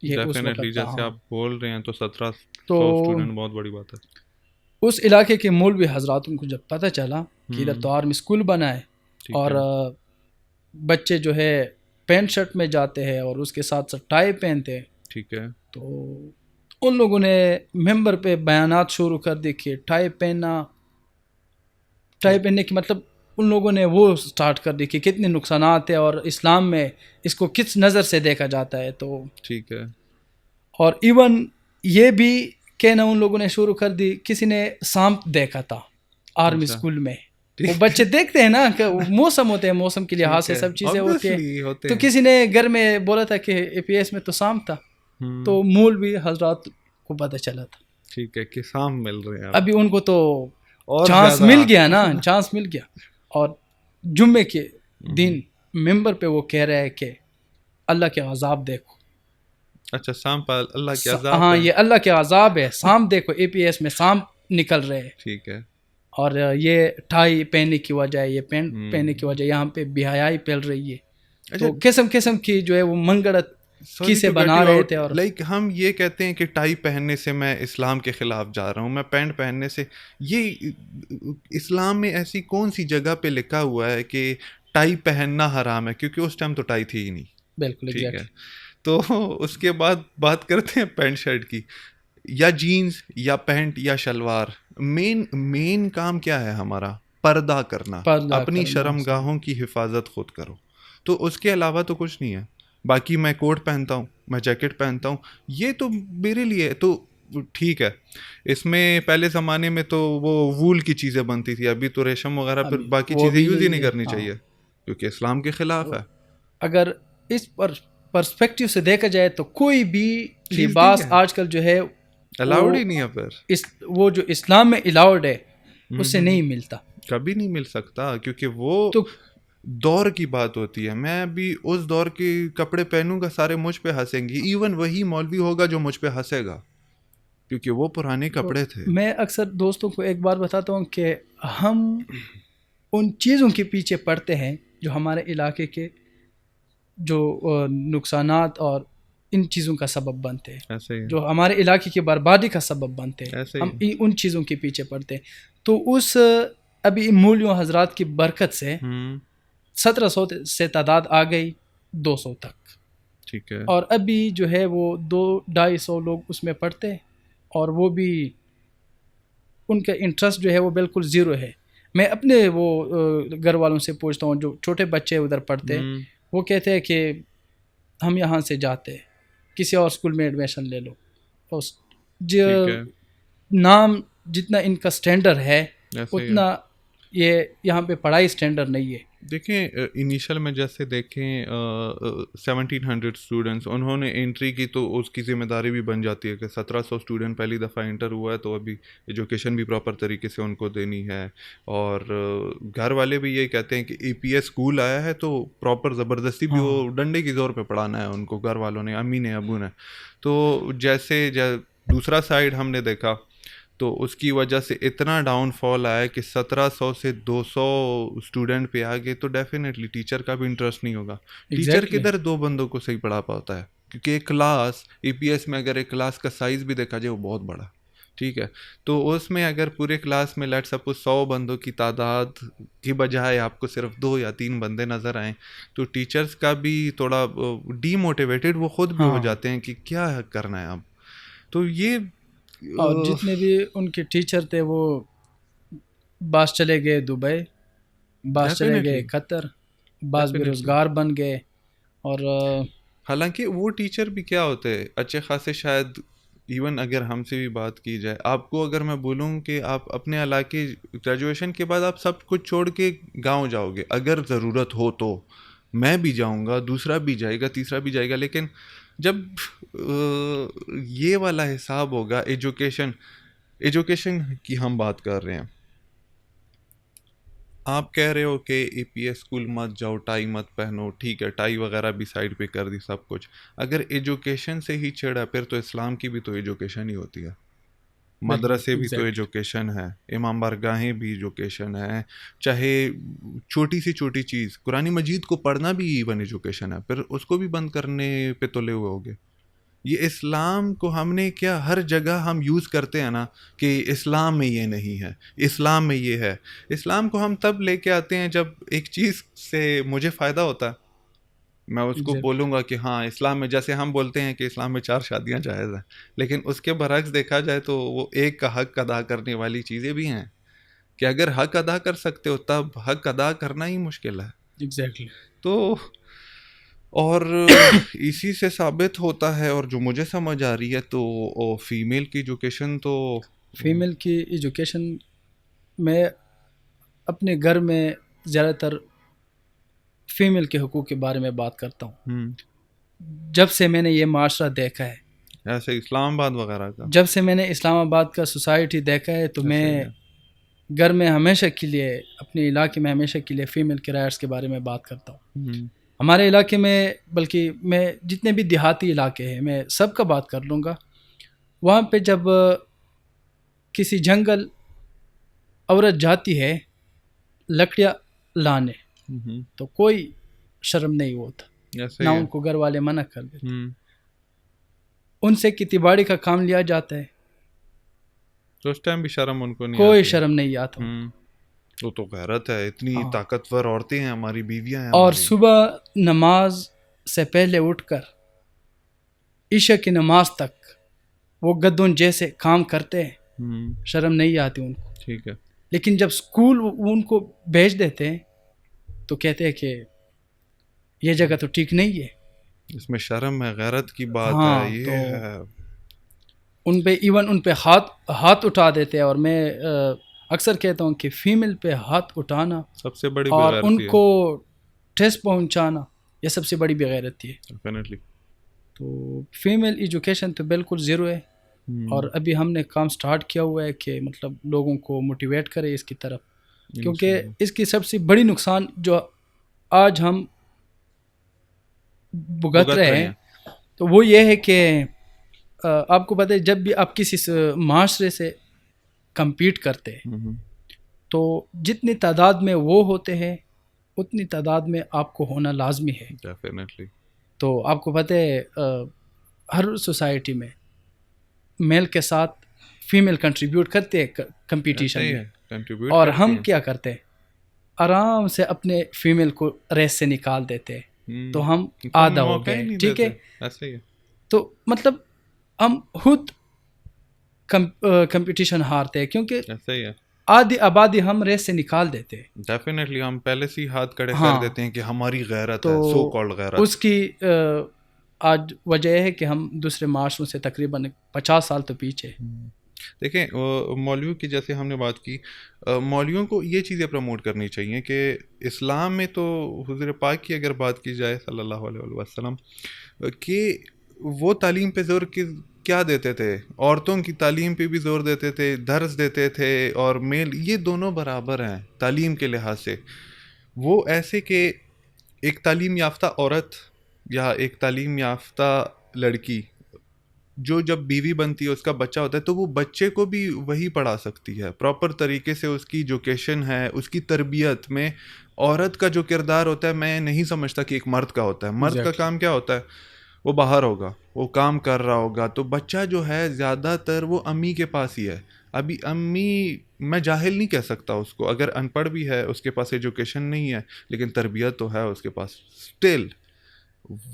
A: Definitely جیسے آپ بول رہے ہیں تو 1700 اسٹوڈنٹ بہت بڑی بات ہے.
B: اس علاقے کے مولوی حضراتوں کو جب پتہ چلا کہ ادھر تو آرمی اسکول بنا ہے اور بچے جو ہے پینٹ شرٹ میں جاتے ہیں اور اس کے ساتھ ساتھ ٹائی پہنتے ہیں,
A: ٹھیک ہے,
B: تو ان لوگوں نے ممبر پہ بیانات شروع کر دی کہ ٹائی پہننے کی مطلب ان لوگوں نے وہ سٹارٹ کر دی کہ کتنے نقصانات ہیں اور اسلام میں اس کو کس نظر سے دیکھا جاتا ہے. تو
A: ٹھیک ہے, اور
B: ایون یہ بھی کہنا ان لوگوں نے شروع کر دی, کسی نے سانپ دیکھا تھا آرمی اسکول میں. وہ بچے دیکھتے ہیں نا کہ موسم ہوتے ہیں, موسم کے لحاظ سے سب چیزیں ہوتی ہیں, تو کسی نے گھر میں بولا تھا کہ اے پی ایس میں تو سانپ تھا, تو مولوی حضرات کو پتہ چلا تھا.
A: ٹھیک ہے کہ سانپ مل رہے ہیں,
B: ابھی ان کو تو چانس مل گیا نا, چانس مل گیا. اور جمعے کے دن ممبر پہ وہ کہہ رہے ہیں کہ اللہ کے عذاب دیکھو.
A: اچھا, سانپ اللہ کے عذاب,
B: ہاں یہ اللہ کے عذاب ہے, سانپ دیکھو, اے پی ایس میں سانپ نکل رہے ہیں.
A: ٹھیک ہے,
B: اور یہ ٹائی پہننے کی وجہ ہے, یہ پینٹ پہننے کی وجہ, یہاں پہ بے حیائی پھیل رہی ہے. تو قسم کی جو ہے وہ منگڑت کسے بنا رہے تھے. اور
A: لائک ہم یہ کہتے ہیں کہ ٹائی پہننے سے میں اسلام کے خلاف جا رہا ہوں, میں پینٹ پہننے سے, یہ اسلام میں ایسی کون سی جگہ پہ لکھا ہوا ہے کہ ٹائی پہننا حرام ہے, کیونکہ اس ٹائم تو ٹائی تھی ہی نہیں.
B: بالکل,
A: ٹھیک ہے. تو اس کے بعد بات کرتے ہیں پینٹ شرٹ کی, یا جینز یا پینٹ یا شلوار. مین کام کیا ہے ہمارا؟ پردہ کرنا, اپنی شرم گاہوں کی حفاظت خود کرو. تو اس کے علاوہ تو کچھ نہیں ہے. باقی میں کوٹ پہنتا ہوں, میں جیکٹ پہنتا ہوں, یہ تو میرے لیے تو ٹھیک ہے. اس میں پہلے زمانے میں تو وہ وول کی چیزیں بنتی تھی, ابھی تو ریشم وغیرہ پھر باقی چیزیں یوز ہی نہیں کرنی چاہیے کیونکہ اسلام کے خلاف ہے.
B: اگر اس پرسپیکٹیو سے دیکھا جائے تو کوئی بھی لباس آج کل جو ہے
A: الاؤڈ ہی نہیں ہے, پھر
B: وہ جو اسلام میں الاؤڈ ہے اس سے نہیں ملتا,
A: کبھی نہیں مل سکتا, کیونکہ وہ تو دور کی بات ہوتی ہے. میں بھی اس دور کے کپڑے پہنوں گا, سارے مجھ پہ ہنسیں گے. ایون وہی مولوی ہوگا جو مجھ پہ ہنسے گا, کیونکہ وہ پرانے کپڑے تھے.
B: میں اکثر دوستوں کو ایک بار بتاتا ہوں کہ ہم ان چیزوں کے پیچھے پڑتے ہیں جو ہمارے علاقے کے جو نقصانات اور ان چیزوں کا سبب بنتے ہیں, جو ہمارے علاقے کی بربادی کا سبب بنتے ہیں, ہم ان چیزوں کے پیچھے پڑتے ہیں. تو اس ابھی مولیوں حضرات کی برکت سے 1700 سے تعداد آ گئی 200 تک.
A: ٹھیک ہے,
B: اور ابھی جو ہے وہ 200-250 لوگ اس میں پڑھتے ہیں, اور وہ بھی ان کا انٹرسٹ جو ہے وہ بالکل زیرو ہے. میں اپنے وہ گھر والوں سے پوچھتا ہوں جو چھوٹے بچے ادھر پڑھتے ہیں, وہ کہتے ہیں کہ ہم یہاں سے جاتے کسی اور اسکول میں ایڈمیشن لے لو. نام جتنا ان کا سٹینڈرڈ ہے اتنا یہ یہاں پہ پڑھائی سٹینڈرڈ نہیں ہے.
A: دیکھیں انیشل میں جیسے دیکھیں 1700 اسٹوڈنٹس انہوں نے انٹری کی تو اس کی ذمہ داری بھی بن جاتی ہے کہ 1700 اسٹوڈنٹ پہلی دفعہ انٹر ہوا ہے تو ابھی ایجوکیشن بھی پراپر طریقے سے ان کو دینی ہے. اور گھر والے بھی یہی کہتے ہیں کہ اے پی ایس اسکول آیا ہے تو پراپر زبردستی بھی وہ ڈنڈے کی زور پہ پڑھانا ہے ان کو, گھر والوں نے, امی نے, ابو نے. تو جیسے دوسرا سائڈ ہم نے دیکھا تو اس کی وجہ سے اتنا ڈاؤن فال آیا کہ 1700 سے 200 اسٹوڈنٹ پہ آ گئے. تو ڈیفینیٹلی ٹیچر کا بھی انٹرسٹ نہیں ہوگا. ٹیچر کدھر 2 بندوں کو صحیح پڑھا پاتا ہے, کیونکہ ایک کلاس اے پی ایس میں اگر ایک کلاس کا سائز بھی دیکھا جائے وہ بہت بڑا, ٹھیک ہے, تو اس میں اگر پورے کلاس میں لیٹ سپوز 100 بندوں کی تعداد کی بجائے آپ کو صرف 2 یا 3 بندے نظر آئیں تو ٹیچرز کا بھی تھوڑا ڈی موٹیویٹڈ وہ خود بھی ہو جاتے ہیں کہ کیا کرنا ہے اب. تو یہ
B: اور جتنے بھی ان کے ٹیچر تھے وہ بعض چلے گئے دبئی, بعض چلے گئے قطر, بعض بے روزگار بن گئے. اور
A: حالانکہ وہ ٹیچر بھی کیا ہوتے ہیں اچھے خاصے, شاید ایون اگر ہم سے بھی بات کی جائے, آپ کو اگر میں بولوں کہ آپ اپنے علاقے گریجویشن کے بعد آپ سب کچھ چھوڑ کے گاؤں جاؤ گے, اگر ضرورت ہو تو میں بھی جاؤں گا, دوسرا بھی جائے گا, تیسرا بھی جائے گا. لیکن جب یہ والا حساب ہوگا ایجوکیشن کی ہم بات کر رہے ہیں, آپ کہہ رہے ہو کہ اے پی ایس اسکول مت جاؤ, ٹائی مت پہنو, ٹھیک ہے, ٹائی وغیرہ بھی سائڈ پہ کر دی سب کچھ. اگر ایجوکیشن سے ہی چھیڑا پھر تو اسلام کی بھی تو ایجوکیشن ہی ہوتی ہے, مدرسے بھی تو ایجوکیشن ہے, امام بارگاہیں بھی ایجوکیشن ہے, چاہے چھوٹی سی چھوٹی چیز قرآن مجید کو پڑھنا بھی ایون ایجوکیشن ہے, پھر اس کو بھی بند کرنے پہ تلے ہوئے ہوگے. یہ اسلام کو ہم نے کیا ہر جگہ ہم یوز کرتے ہیں نا کہ اسلام میں یہ نہیں ہے, اسلام میں یہ ہے. اسلام کو ہم تب لے کے آتے ہیں جب ایک چیز سے مجھے فائدہ ہوتا ہے, میں اس کو بولوں گا کہ ہاں اسلام میں, جیسے ہم بولتے ہیں کہ اسلام میں 4 شادیاں جائز ہیں, لیکن اس کے برعکس دیکھا جائے تو وہ ایک کا حق ادا کرنے والی چیزیں بھی ہیں کہ اگر حق ادا کر سکتے ہو تب حق ادا کرنا ہی مشکل ہے.
B: ایگزیکٹلی.
A: تو اور اسی سے ثابت ہوتا ہے, اور جو مجھے سمجھ آ رہی ہے تو فیمیل کی ایجوکیشن, تو
B: فیمیل کی ایجوکیشن میں اپنے گھر میں زیادہ تر فیمیل کے حقوق کے بارے میں بات کرتا ہوں. جب سے میں نے یہ معاشرہ دیکھا ہے,
A: ایسے اسلام آباد وغیرہ کا,
B: جب سے میں نے اسلام آباد کا سوسائٹی دیکھا ہے, تو میں گھر میں ہمیشہ کے لیے, اپنے علاقے میں ہمیشہ کے لیے فیمیل کے رائٹس کے بارے میں بات کرتا ہوں. ہمارے علاقے میں, بلکہ میں جتنے بھی دیہاتی علاقے ہیں میں سب کا بات کر لوں گا, وہاں پہ جب کسی جنگل عورت جاتی ہے لکڑیاں لانے تو کوئی شرم نہیں ہوتا, نہ ان کو گھر والے منع کر دیتے. ان سے کھیتی باڑی کا کام لیا جاتا ہے
A: تو اس ٹائم بھی شرم ان کو نہیں,
B: کوئی شرم نہیں آتا.
A: وہ تو غیرت ہے, اتنی طاقتور عورتیں ہیں ہماری, بیویاں ہیں.
B: اور صبح نماز سے پہلے اٹھ کر عشاء کی نماز تک وہ گدوں جیسے کام کرتے ہیں, شرم نہیں آتی ان کو.
A: ٹھیک ہے.
B: لیکن جب اسکول ان کو بھیج دیتے ہیں تو کہتے ہیں کہ یہ جگہ تو ٹھیک نہیں ہے,
A: اس میں شرم ہے, غیرت کی بات ہے, یہ ہے.
B: ان پہ ایون ان پہ ہاتھ اٹھا دیتے ہیں. اور میں اکثر کہتا ہوں کہ فیمیل پہ ہاتھ اٹھانا
A: سب سے بڑی
B: اور ان کو ٹھیس پہنچانا یہ سب سے بڑی بغیرتی ہے.
A: ڈیفینیٹلی.
B: تو فیمیل ایجوکیشن تو بالکل زیرو ہے, اور ابھی ہم نے کام سٹارٹ کیا ہوا ہے کہ مطلب لوگوں کو موٹیویٹ کرے اس کی طرف, کیونکہ اس کی سب سے بڑی نقصان جو آج ہم بھگت رہے ہیں تو وہ یہ ہے کہ آپ کو پتہ ہے جب بھی آپ کسی معاشرے سے کمپیٹ کرتے ہیں تو جتنی تعداد میں وہ ہوتے ہیں اتنی تعداد میں آپ کو ہونا لازمی ہے.
A: ڈیفینیٹلی. تو
B: آپ کو پتہ ہے ہر سوسائٹی میں میل کے ساتھ فیمیل کنٹریبیوٹ کرتے ہیں کمپٹیشن میں, اور ہم کیا کرتے ہیں آرام سے اپنے فیمیل کو ریس سے نکال دیتے ہیں, تو ہم آدھا ہو گئے. ٹھیک ہے, تو مطلب ہم خود کمپٹیشن ہارتے ہیں کیونکہ آدھی آبادی ہم ریس سے نکال دیتے ہیں.
A: ڈیفینیٹلی. ہم پہلے سے ہاتھ کڑے کر دیتے ہیں کہ ہماری غیرت ہے, سو کالڈ غیرت.
B: اس کی آج وجہ ہے کہ ہم دوسرے معاشروں سے تقریباً 50 سال تو پیچھے.
A: دیکھیں مولویوں کی جیسے ہم نے بات کی، مولویوں کو یہ چیزیں پروموٹ کرنی چاہیے کہ اسلام میں تو حضور پاک کی اگر بات کی جائے صلی اللہ علیہ وسلم، کہ وہ تعلیم پہ زور کیا دیتے تھے، عورتوں کی تعلیم پہ بھی زور دیتے تھے، درس دیتے تھے، اور میل یہ دونوں برابر ہیں تعلیم کے لحاظ سے. وہ ایسے کہ ایک تعلیم یافتہ عورت یا ایک تعلیم یافتہ لڑکی جو جب بیوی بنتی ہے، اس کا بچہ ہوتا ہے، تو وہ بچے کو بھی وہی پڑھا سکتی ہے پراپر طریقے سے. اس کی ایجوکیشن ہے، اس کی تربیت میں عورت کا جو کردار ہوتا ہے میں نہیں سمجھتا کہ ایک مرد کا ہوتا ہے. مرد کا کام کیا ہوتا ہے؟ وہ باہر ہوگا، وہ کام کر رہا ہوگا، تو بچہ جو ہے زیادہ تر وہ امی کے پاس ہی ہے. ابھی امی میں جاہل نہیں کہہ سکتا اس کو، اگر ان پڑھ بھی ہے، اس کے پاس ایجوکیشن نہیں ہے، لیکن تربیت تو ہے اس کے پاس. اسٹل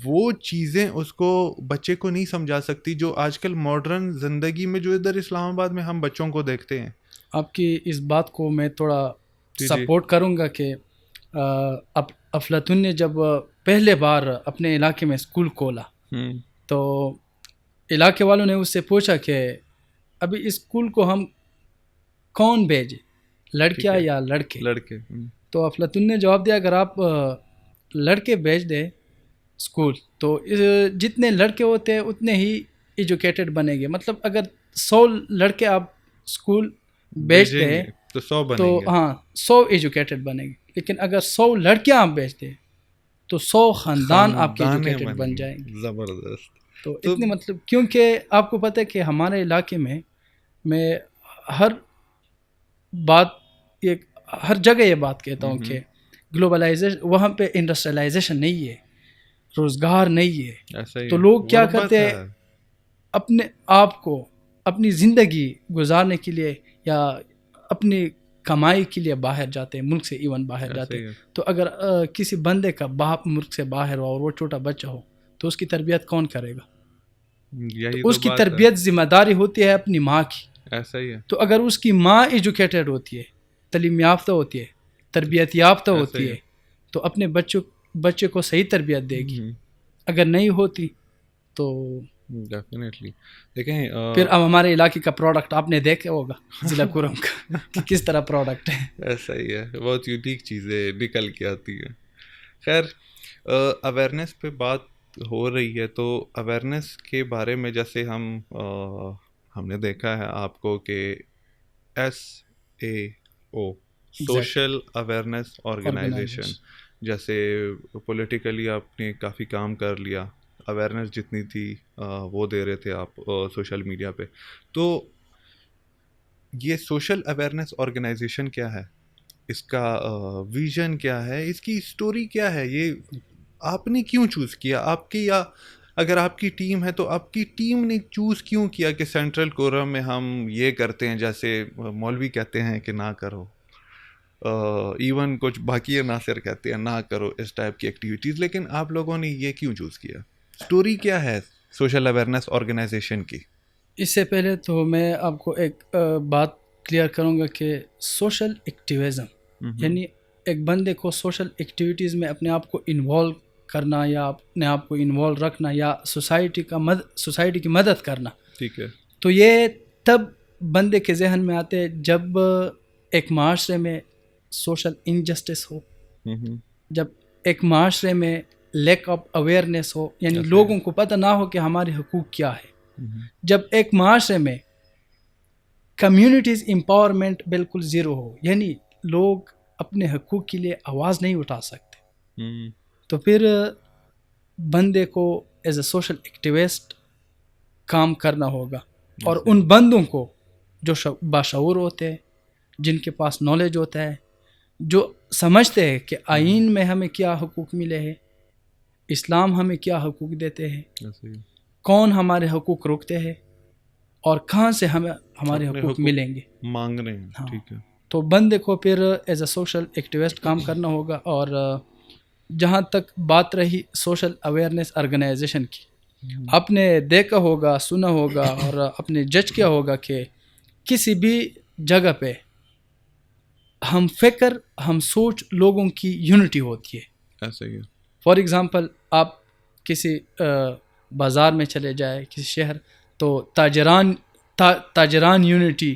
A: وہ چیزیں اس کو بچے کو نہیں سمجھا سکتی جو آج کل ماڈرن زندگی میں جو ادھر اسلام آباد میں ہم بچوں کو دیکھتے ہیں.
B: آپ کی اس بات کو میں تھوڑا سپورٹ کروں گا کہ افلاطون نے جب پہلے بار اپنے علاقے میں اسکول کھولا تو علاقے والوں نے اس سے پوچھا کہ ابھی اسکول کو ہم کون بھیجے، لڑکیاں یا لڑکے؟ تو افلاطون نے جواب دیا اگر آپ لڑکے بھیج دیں اسکول تو جتنے لڑکے ہوتے ہیں اتنے ہی ایجوکیٹڈ بنے گے. مطلب اگر 100 لڑکے آپ اسکول بھیجتے ہیں تو ہاں 100 ایجوکیٹڈ بنے گے. لیکن اگر 100 لڑکیاں آپ بھیجتے ہیں تو 100 خاندان آپ کے ایجوکیٹڈ بن جائیں گے.
A: زبردست.
B: تو اتنے مطلب کیونکہ آپ کو پتہ ہے کہ ہمارے علاقے میں ہر جگہ یہ بات کہتا ہوں کہ گلوبلائزیشن، وہاں پہ انڈسٹریلائزیشن نہیں ہے، روزگار نہیں ہے. تو لوگ کیا کرتے ہیں، اپنے آپ کو اپنی زندگی گزارنے کے لیے یا اپنی کمائی کے لیے باہر جاتے ہیں، ملک سے ایون باہر جاتے ہیں. تو اگر کسی بندے کا باپ ملک سے باہر ہو اور وہ چھوٹا بچہ ہو تو اس کی تربیت کون کرے گا؟ تو اس کی تربیت ذمہ داری ہوتی ہے اپنی ماں کی. ایسا ہی ہے. تو اگر اس کی ماں ایجوکیٹڈ ہوتی ہے، تعلیم یافتہ ہوتی ہے، تربیت یافتہ ہوتی ہے، تو اپنے بچے کو صحیح تربیت دے گی. اگر نہیں ہوتی تو
A: ڈیفینیٹلی. دیکھیں
B: پھر اب ہمارے علاقے کا پروڈکٹ آپ نے دیکھا ہوگا ضلع کرم کا کہ کس طرح پروڈکٹ ہے.
A: ایسا ہی ہے، بہت یونیک چیزیں نکل کے آتی ہیں. خیر، اویئرنیس پہ بات ہو رہی ہے تو اویئرنیس کے بارے میں جیسے ہم نے دیکھا ہے آپ کو کہ SAO سوشل اویئرنیس آرگنائزیشن، جیسے پولیٹیکلی آپ نے کافی کام کر لیا، اویئرنیس جتنی تھی وہ دے رہے تھے آپ سوشل میڈیا پہ. تو یہ سوشل اویئرنیس آرگنائزیشن کیا ہے، اس کا ویژن کیا ہے، اس کی اسٹوری کیا ہے، یہ آپ نے کیوں چوز کیا؟ آپ کی، یا اگر آپ کی ٹیم ہے تو آپ کی ٹیم نے چوز کیوں کیا کہ سینٹرل کورم میں ہم یہ کرتے ہیں، جیسے مولوی کہتے ہیں کہ نہ کرو، ایون کچھ باقی ناصر کہتے ہیں نہ کرو اس ٹائپ کی ایکٹیویٹیز، لیکن آپ لوگوں نے یہ کیوں چوز کیا؟ اسٹوری کیا ہے سوشل اویئرنیس آرگنائزیشن کی؟
B: اس سے پہلے تو میں آپ کو ایک بات کلیئر کروں گا کہ سوشل ایکٹیویزم یعنی ایک بندے کو سوشل ایکٹیویٹیز میں اپنے آپ کو انوالو کرنا یا اپنے آپ کو انوالو رکھنا یا سوسائٹی کی مدد کرنا.
A: ٹھیک ہے.
B: تو یہ تب بندے کے ذہن میں آتے جب ایک معاشرے میں سوشل انجسٹس ہو، جب ایک معاشرے میں لیک آف اویئرنیس ہو، یعنی لوگوں کو پتہ نہ ہو کہ ہمارے حقوق کیا ہے. جب ایک معاشرے میں کمیونٹیز امپاورمنٹ بالکل زیرو ہو، یعنی لوگ اپنے حقوق کے لیے آواز نہیں اٹھا سکتے، تو پھر بندے کو ایز اے سوشل ایکٹیوسٹ کام کرنا ہوگا. اور ان بندوں کو جو باشعور ہوتے ہیں، جن کے پاس نالج ہوتا ہے، جو سمجھتے ہیں کہ آئین میں ہمیں کیا حقوق ملے ہیں، اسلام ہمیں کیا حقوق دیتے ہیں، کون ہمارے حقوق روکتے ہیں اور کہاں سے ہمیں ہمارے حقوق ملیں گے،
A: مانگ رہے ہیں. ٹھیک ہے. تو
B: بندے کو پھر ایز اے سوشل ایکٹیوسٹ کام کرنا ہوگا. اور جہاں تک بات رہی سوشل اویئرنیس آرگنائزیشن کی، آپ نے دیکھا ہوگا، سنا ہوگا اور آپ نے جج کیا ہوگا کہ کسی بھی جگہ پہ ہم فکر، ہم سوچ، لوگوں کی یونٹی ہوتی ہے.
A: ایسا ہی ہے.
B: فار ایگزامپل آپ کسی بازار میں چلے جائے، کسی شہر، تو تاجران یونٹی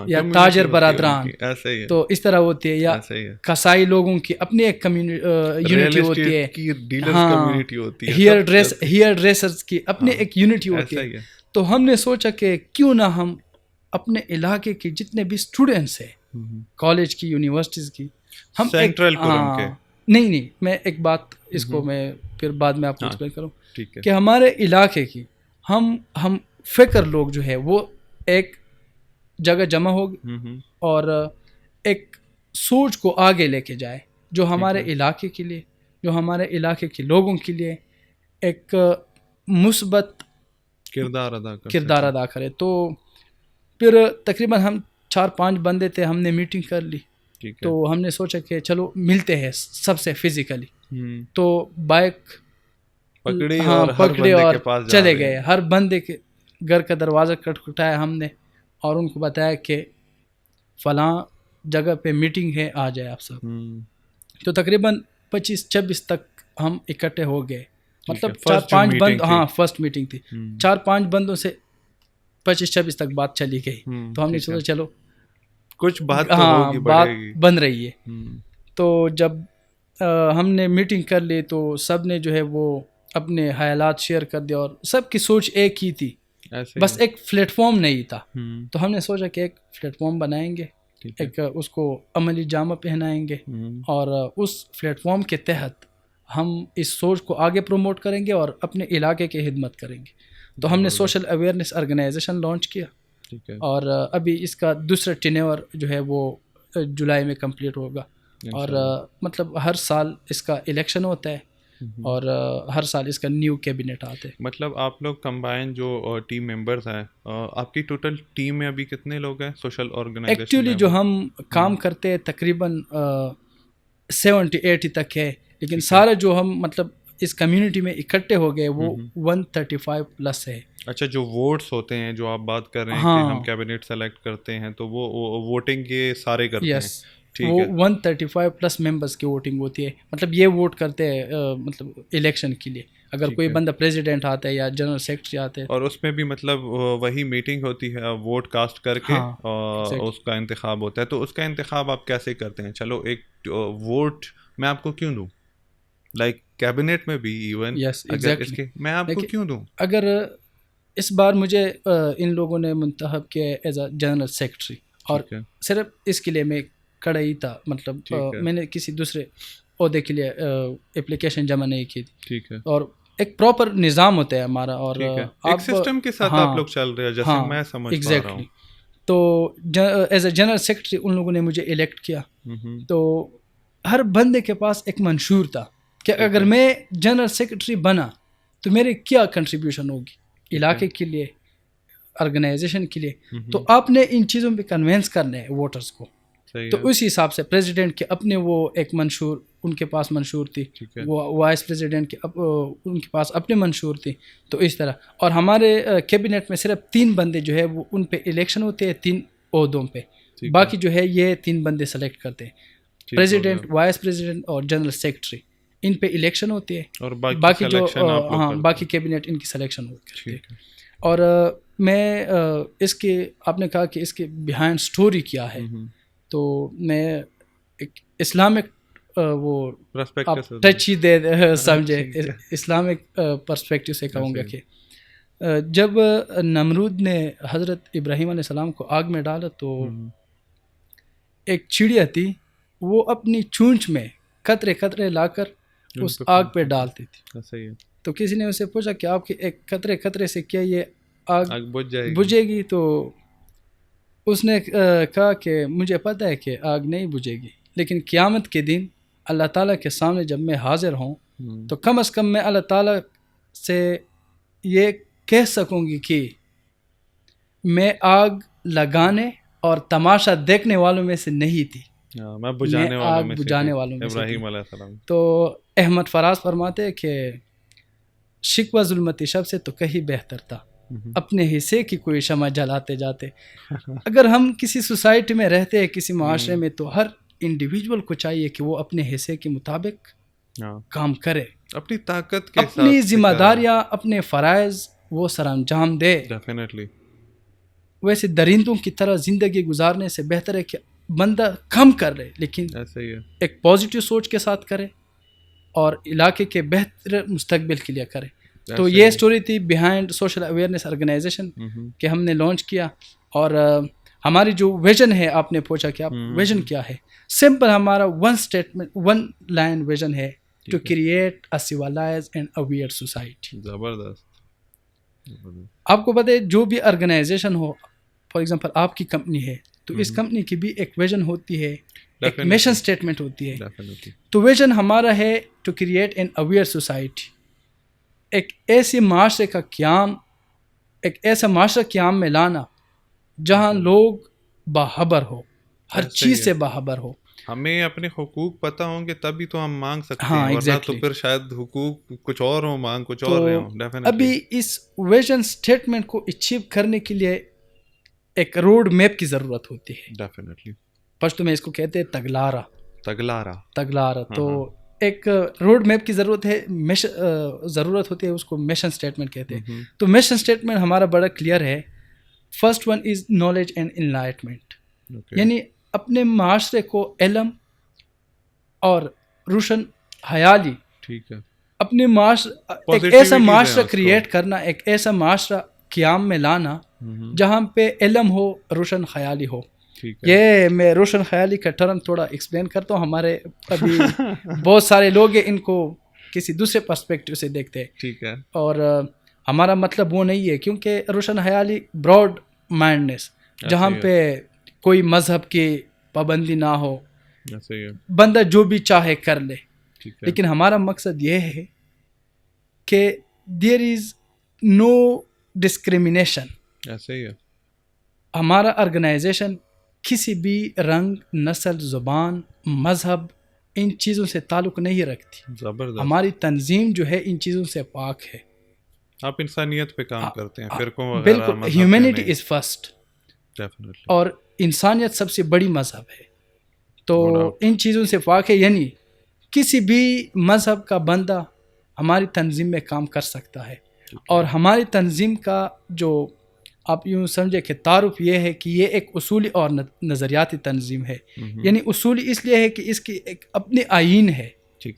B: یا تاجر برادران،
A: ایسا ہی ہے،
B: تو اس طرح ہوتی ہے. یا کسائی لوگوں کی اپنی ایک یونٹی ہوتی ہے، ہیئر ڈریسرز کی اپنی ایک یونٹی ہوتی ہے. تو ہم نے سوچا کہ کیوں نہ ہم اپنے علاقے کے جتنے بھی اسٹوڈنٹس ہیں کالج کی، یونیورسٹیز کی، ہم نہیں میں ایک بات اس کو میں پھر بعد میں آپ کو ایکسپلین کروں کہ ہمارے علاقے کی ہم فکر لوگ جو ہے وہ ایک جگہ جمع ہوگی اور ایک سوچ کو آگے لے کے جائے جو ہمارے علاقے کے لیے، جو ہمارے علاقے کے لوگوں کے لیے ایک مثبت کردار ادا کرے. تو پھر تقریباً ہم 4-5 بندے تھے، ہم نے میٹنگ کر لی. تو ہم نے سوچا کہ چلو ملتے ہیں سب سے فزیکلی. تو بائک پکڑی اور چلے گئے، ہر بندے کے گھر کا دروازہ کھٹکھٹایا ہم نے اور ان کو بتایا کہ فلاں جگہ پہ میٹنگ ہے، آ جائے آپ سب. تو تقریباً 25-26 تک ہم اکٹھے ہو گئے. مطلب 4-5 بند، فرسٹ میٹنگ تھی، 4-5 بندوں سے 25-26 تک بات چلی گئی. تو ہم نے سوچا چلو
A: کچھ بات
B: بن رہی ہے. تو جب ہم نے میٹنگ کر لی تو سب نے جو ہے وہ اپنے خیالات شیئر کر دیا اور سب کی سوچ ایک ہی تھی، بس ایک پلیٹ فارم نہیں تھا. تو ہم نے سوچا کہ ایک پلیٹ فارم بنائیں گے، ایک اس کو عملی جامہ پہنائیں گے اور اس پلیٹ فارم کے تحت ہم اس سوچ کو آگے پروموٹ کریں گے اور اپنے علاقے کی خدمت کریں گے. تو ہم نے سوشل اویئرنیس آرگنائزیشن لانچ کیا اور ابھی اس کا دوسرا ٹینیور جو ہے وہ جولائی میں کمپلیٹ ہوگا. اور مطلب ہر سال اس کا الیکشن ہوتا ہے اور ہر سال اس کا نیو کیبنٹ آتے ہیں.
A: مطلب آپ لوگ کمبائن جو ٹیم ممبرز ہیں، آپ کی ٹوٹل ٹیم میں ابھی کتنے لوگ ہیں سوشل آرگنائزیشن؟
B: ایکچولی جو ہم کام کرتے ہیں تقریباً 70-80 تک ہے، لیکن سارے جو ہم مطلب اس کمیونٹی میں اکٹھے ہو گئے وہ 135 پلس ہے.
A: اچھا، جو ووٹس ہوتے ہیں جو آپ بات کر رہے ہیں کہ ہم کیبنٹ سلیکٹ کرتے ہیں تو وہ ووٹنگ کے سارے کرتے ہیں؟
B: وہ 135 پلس ممبرس کی ووٹنگ ہوتی ہے. مطلب یہ ووٹ کرتے ہیں مطلب الیکشن کے لیے، اگر کوئی بندہ پریزیڈنٹ آتا ہے یا جنرل سیکرٹری آتے ہیں.
A: اور اس میں بھی مطلب وہی میٹنگ ہوتی ہے، ووٹ کاسٹ کر کے اور اس کا انتخاب ہوتا ہے. تو اس کا انتخاب آپ کیسے کرتے ہیں؟ چلو ایک ووٹ میں آپ کو کیوں دوں، لائک کیبنٹ میں بھی ایون میں آپ کو کیوں دوں؟
B: اگر اس بار مجھے ان لوگوں نے منتخب کیا ایز اے جنرل سیکرٹری اور صرف اس کے لیے میں کھڑا ہی تھا، مطلب میں نے کسی دوسرے عہدے کے لیے اپلیکیشن جمع نہیں کی. ٹھیک ہے. اور ایک پراپر نظام ہوتا ہے ہمارا اور
A: ایک سسٹم کے ساتھ آپ لوگ چل رہے ہیں جیسے میں سمجھ پا رہا ہوں.
B: تو ایز اے جنرل سیکرٹری ان لوگوں نے مجھے الیکٹ کیا. تو ہر بندے کے پاس ایک منشور تھا کہ اگر میں جنرل سیکرٹری بنا تو میرے کیا کنٹریبیوشن ہوگی علاقے کے لیے، آرگنائزیشن کے لیے. تو آپ نے ان چیزوں پہ کنوینس کرنا ہے ووٹرز کو. تو اس حساب سے پریزیڈنٹ کے اپنے وہ ایک منشور ان کے پاس منشور تھی، وہ وائس پریزیڈنٹ کے ان کے پاس اپنے منشور تھی. تو اس طرح اور ہمارے کیبنٹ میں صرف 3 بندے جو ہے وہ ان پہ الیکشن ہوتے ہیں 3 عہدوں پہ. باقی جو ہے یہ 3 بندے سلیکٹ کرتے ہیں، پریزیڈنٹ، وائس پریزیڈنٹ اور جنرل سیکرٹری. ان پہ الیکشن ہوتی ہے اور باقی جو باقی کیبنٹ ان کی سلیکشن ہوتی ہے. اور میں اس کے آپ نے کہا کہ اس کے بیہائنڈ سٹوری کیا ہے، تو میں ایک اسلامک وہ ٹچ ہی دے سمجھے، اسلامک پرسپیکٹو سے کہوں گا کہ جب نمرود نے حضرت ابراہیم علیہ السلام کو آگ میں ڈالا تو ایک چڑیا تھی، وہ اپنی چونچ میں قطرے قطرے لا کر اس آگ پہ ڈالتی تھی. تو کسی نے اسے پوچھا کہ آپ کے ایک قطرے قطرے سے کیا یہ آگ بجھے گی؟ تو اس نے کہا کہ مجھے پتہ ہے کہ آگ نہیں بجھے گی، لیکن قیامت کے دن اللہ تعالیٰ کے سامنے جب میں حاضر ہوں تو کم از کم میں اللہ تعالیٰ سے یہ کہہ سکوں گی کہ میں آگ لگانے اور تماشا دیکھنے والوں میں سے نہیں تھی،
A: میں بجھانے والوں میں
B: ابراہیم علیہ السلام. تو احمد فراز فرماتے ہیں کہ شکوہ ظلمتی شب سے تو کہیں بہتر تھا، اپنے حصے کی کوئی شمع جلاتے جاتے. اگر ہم کسی سوسائٹی میں رہتے ہیں، کسی معاشرے میں، تو ہر انڈیویجول کو چاہیے کہ وہ اپنے حصے کے مطابق کام کرے،
A: اپنی طاقت کے
B: اپنی ذمہ داریاں، اپنے فرائض وہ سر انجام دے.
A: ڈیفینیٹلی
B: ویسے درندوں کی طرح زندگی گزارنے سے بہتر ہے کہ بندہ کم کر لے لیکن ایک پازیٹیو سوچ کے ساتھ کرے اور علاقے کے بہتر مستقبل کے لیے کرے. تو یہ اسٹوری تھی بیہائنڈ سوشل اویئرنیس آرگنائزیشن کہ ہم نے لانچ کیا. اور ہماری جو ویژن ہے, آپ نے پوچھا کہ آپ ویژن کیا ہے, سمپل ہمارا ون لائن ویژن ہے, to create a civilized and aware society.
A: زبردست.
B: آپ کو پتہ ہے جو بھی آرگنائزیشن ہو, فار ایگزامپل آپ کی کمپنی ہے تو اس کمپنی کی بھی ایک ویژن ہوتی ہے, ایک میشن اسٹیٹمنٹ ہوتی ہے. تو ویژن ہمارا ہے to create an aware society, ایک ایسے معاشرے کا قیام, ایک ایسا معاشرہ قیام میں لانا جہاں لوگ باخبر ہو, ہر چیز سے باخبر ہو.
A: ہمیں اپنے حقوق پتہ ہوں گے تبھی تو ہم مانگ سکتے ہیں, ورنہ تو پھر شاید حقوق کچھ اور ہوں, مانگ کچھ اور رہے ہوں.
B: ابھی اس ویژن اسٹیٹمنٹ کو اچیو کرنے کے لیے ایک روڈ میپ کی ضرورت ہوتی ہے.
A: ڈیفینیٹلی.
B: پشتو میں اس کو کہتے ہیں تگلارا. تو ایک روڈ میپ کی ضرورت ہے, ضرورت ہوتی ہے, اس کو میشن اسٹیٹمنٹ کہتے ہیں. تو میشن اسٹیٹمنٹ ہمارا بڑا کلیئر ہے. First one is knowledge and enlightenment, یعنی اپنے معاشرے کو علم اور روشن خیالی,
A: ٹھیک ہے,
B: اپنے معاشرہ ایک ایسا معاشرہ کریٹ کرنا, ایک ایسا معاشرہ قیام میں لانا جہاں پہ علم ہو, روشن خیالی ہو. یہ میں روشن خیالی کا ٹرم تھوڑا ایکسپلین کرتا ہوں. ہمارے ابھی بہت سارے لوگ ہیں ان کو کسی دوسرے پرسپیکٹیو سے دیکھتے ہیں,
A: ٹھیک ہے, اور
B: ہمارا مطلب وہ نہیں ہے, کیونکہ روشن خیالی براڈ مائنڈنیس, جہاں پہ کوئی مذہب کی پابندی نہ ہو, بندہ جو بھی چاہے کر لے. لیکن ہمارا مقصد یہ ہے کہ دیر از نو ڈسکریمنیشن. ہمارا آرگنائزیشن کسی بھی رنگ, نسل, زبان, مذہب ان چیزوں سے تعلق نہیں رکھتی. ہماری تنظیم جو ہے ان چیزوں سے پاک ہے.
A: آپ انسانیت پہ کام کرتے ہیں, فرقوں وغیرہ.
B: بالکل, ہیومینٹی از فرسٹ, اور انسانیت سب سے بڑی مذہب ہے. تو ان چیزوں سے پاک ہے, یعنی کسی بھی مذہب کا بندہ ہماری تنظیم میں کام کر سکتا ہے. اور ہماری تنظیم کا جو آپ یوں سمجھے کہ تعارف یہ ہے کہ یہ ایک اصولی اور نظریاتی تنظیم ہے. یعنی اصولی اس لیے ہے کہ اس کی ایک اپنی آئین ہے,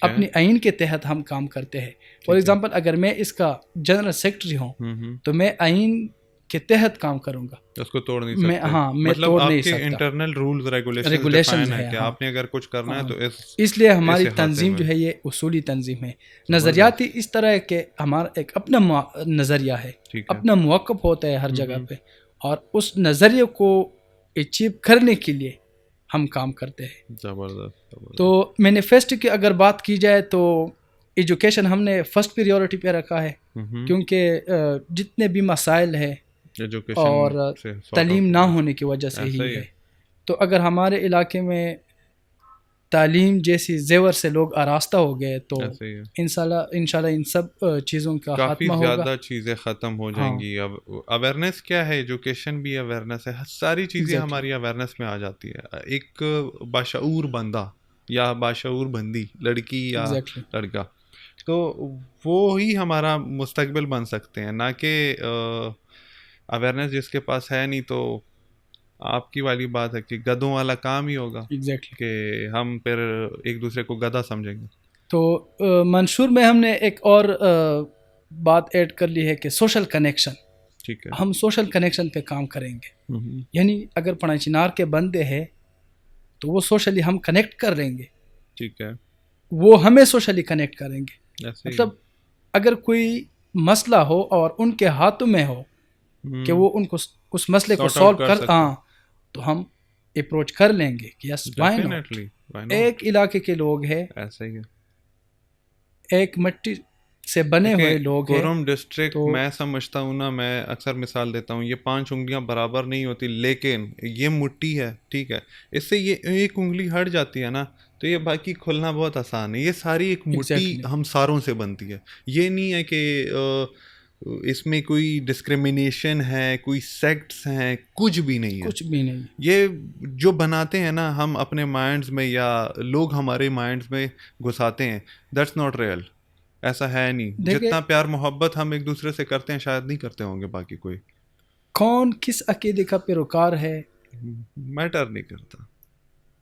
B: اپنی آئین کے تحت ہم کام کرتے ہیں. فار ایگزامپل اگر میں اس کا جنرل سیکرٹری ہوں تو میں آئین کے تحت کام کروں گا,
A: اس کو توڑ نہیں سکتے.
B: ہاں, میں توڑ نہیں سکتا.
A: انٹرنل رولز ریگولیشن ہے کہ آپ نے اگر کچھ کرنا ہے تو
B: اس لیے ہماری تنظیم جو ہے یہ اصولی تنظیم ہے. نظریاتی اس طرح ہے کہ ہمارا ایک اپنا نظریہ ہے, اپنا موقف ہوتا ہے ہر جگہ پہ, اور اس نظریے کو اچیو کرنے کے لیے ہم کام کرتے ہیں.
A: زبردست.
B: تو مینیفیسٹو کی اگر بات کی جائے تو ایجوکیشن ہم نے فرسٹ پریورٹی پہ رکھا ہے, کیونکہ جتنے بھی مسائل ہیں اور تعلیم نہ ہونے کی وجہ سے ہی ہے. تو اگر ہمارے علاقے میں تعلیم جیسی زیور سے لوگ آراستہ ہو گئے تو انشاءاللہ ان سب چیزوں کا خاتمہ ہوگا,
A: کافی زیادہ چیزیں ختم ہو جائیں گی. اب اویئرنیس کیا ہے, ایجوکیشن بھی اویئرنیس ہے, ساری چیزیں ہماری اویئرنیس میں آ جاتی ہے. ایک باشعور بندہ یا باشعور بندی, لڑکی یا لڑکا, تو وہ ہی ہمارا مستقبل بن سکتے ہیں, نہ کہ اویئرنیس جس کے پاس ہے نہیں. تو آپ کی والی بات ہے کہ گدھوں والا کام ہی ہوگا, کہ ہم پھر ایک دوسرے کو گدھا سمجھیں گے.
B: تو منشور میں ہم نے ایک اور بات ایڈ کر لی ہے کہ سوشل کنیکشن.
A: ٹھیک ہے,
B: ہم سوشل کنیکشن پہ کام کریں گے. یعنی اگر پڑھائی چنار کے بندے ہیں تو وہ سوشلی ہم کنیکٹ کر لیں گے,
A: ٹھیک ہے,
B: وہ ہمیں سوشلی کنیکٹ کریں گے. مطلب اگر کوئی مسئلہ ہو اور ان کے ہاتھوں میں ہو کہ وہ ان کو اس مسئلے کو سالو کر, ہاں, تو ہم اپروچ کر لیں گے کہ یس وائی ناٹ. ایک علاقے کے لوگ ہیں,
A: ایسا ہی ہے,
B: ایک مٹی سے بنے ہوئے لوگ ہیں.
A: کورم ڈسٹرکٹ میں سمجھتا ہوں نا, میں اکثر مثال دیتا ہوں, یہ 5 انگلیاں برابر نہیں ہوتی, لیکن یہ مٹی ہے, ٹھیک ہے, اس سے یہ ایک انگلی ہٹ جاتی ہے نا تو یہ باقی کھلنا بہت آسان ہے. یہ ساری ایک مٹی ہم ساروں سے بنتی ہے. یہ نہیں ہے کہ اس میں کوئی ڈسکریمنیشن ہے, کوئی سیکٹس ہیں, کچھ بھی نہیں ہے,
B: کچھ بھی نہیں.
A: یہ جو بناتے ہیں نا ہم اپنے مائنڈز میں, یا لوگ ہمارے مائنڈز میں گھساتے ہیں, دیٹس ناٹ ریئل. ایسا ہے نہیں. جتنا پیار محبت ہم ایک دوسرے سے کرتے ہیں شاید نہیں کرتے ہوں گے باقی کوئی.
B: کون کس عقیدے کا پیروکار ہے
A: میٹر نہیں کرتا,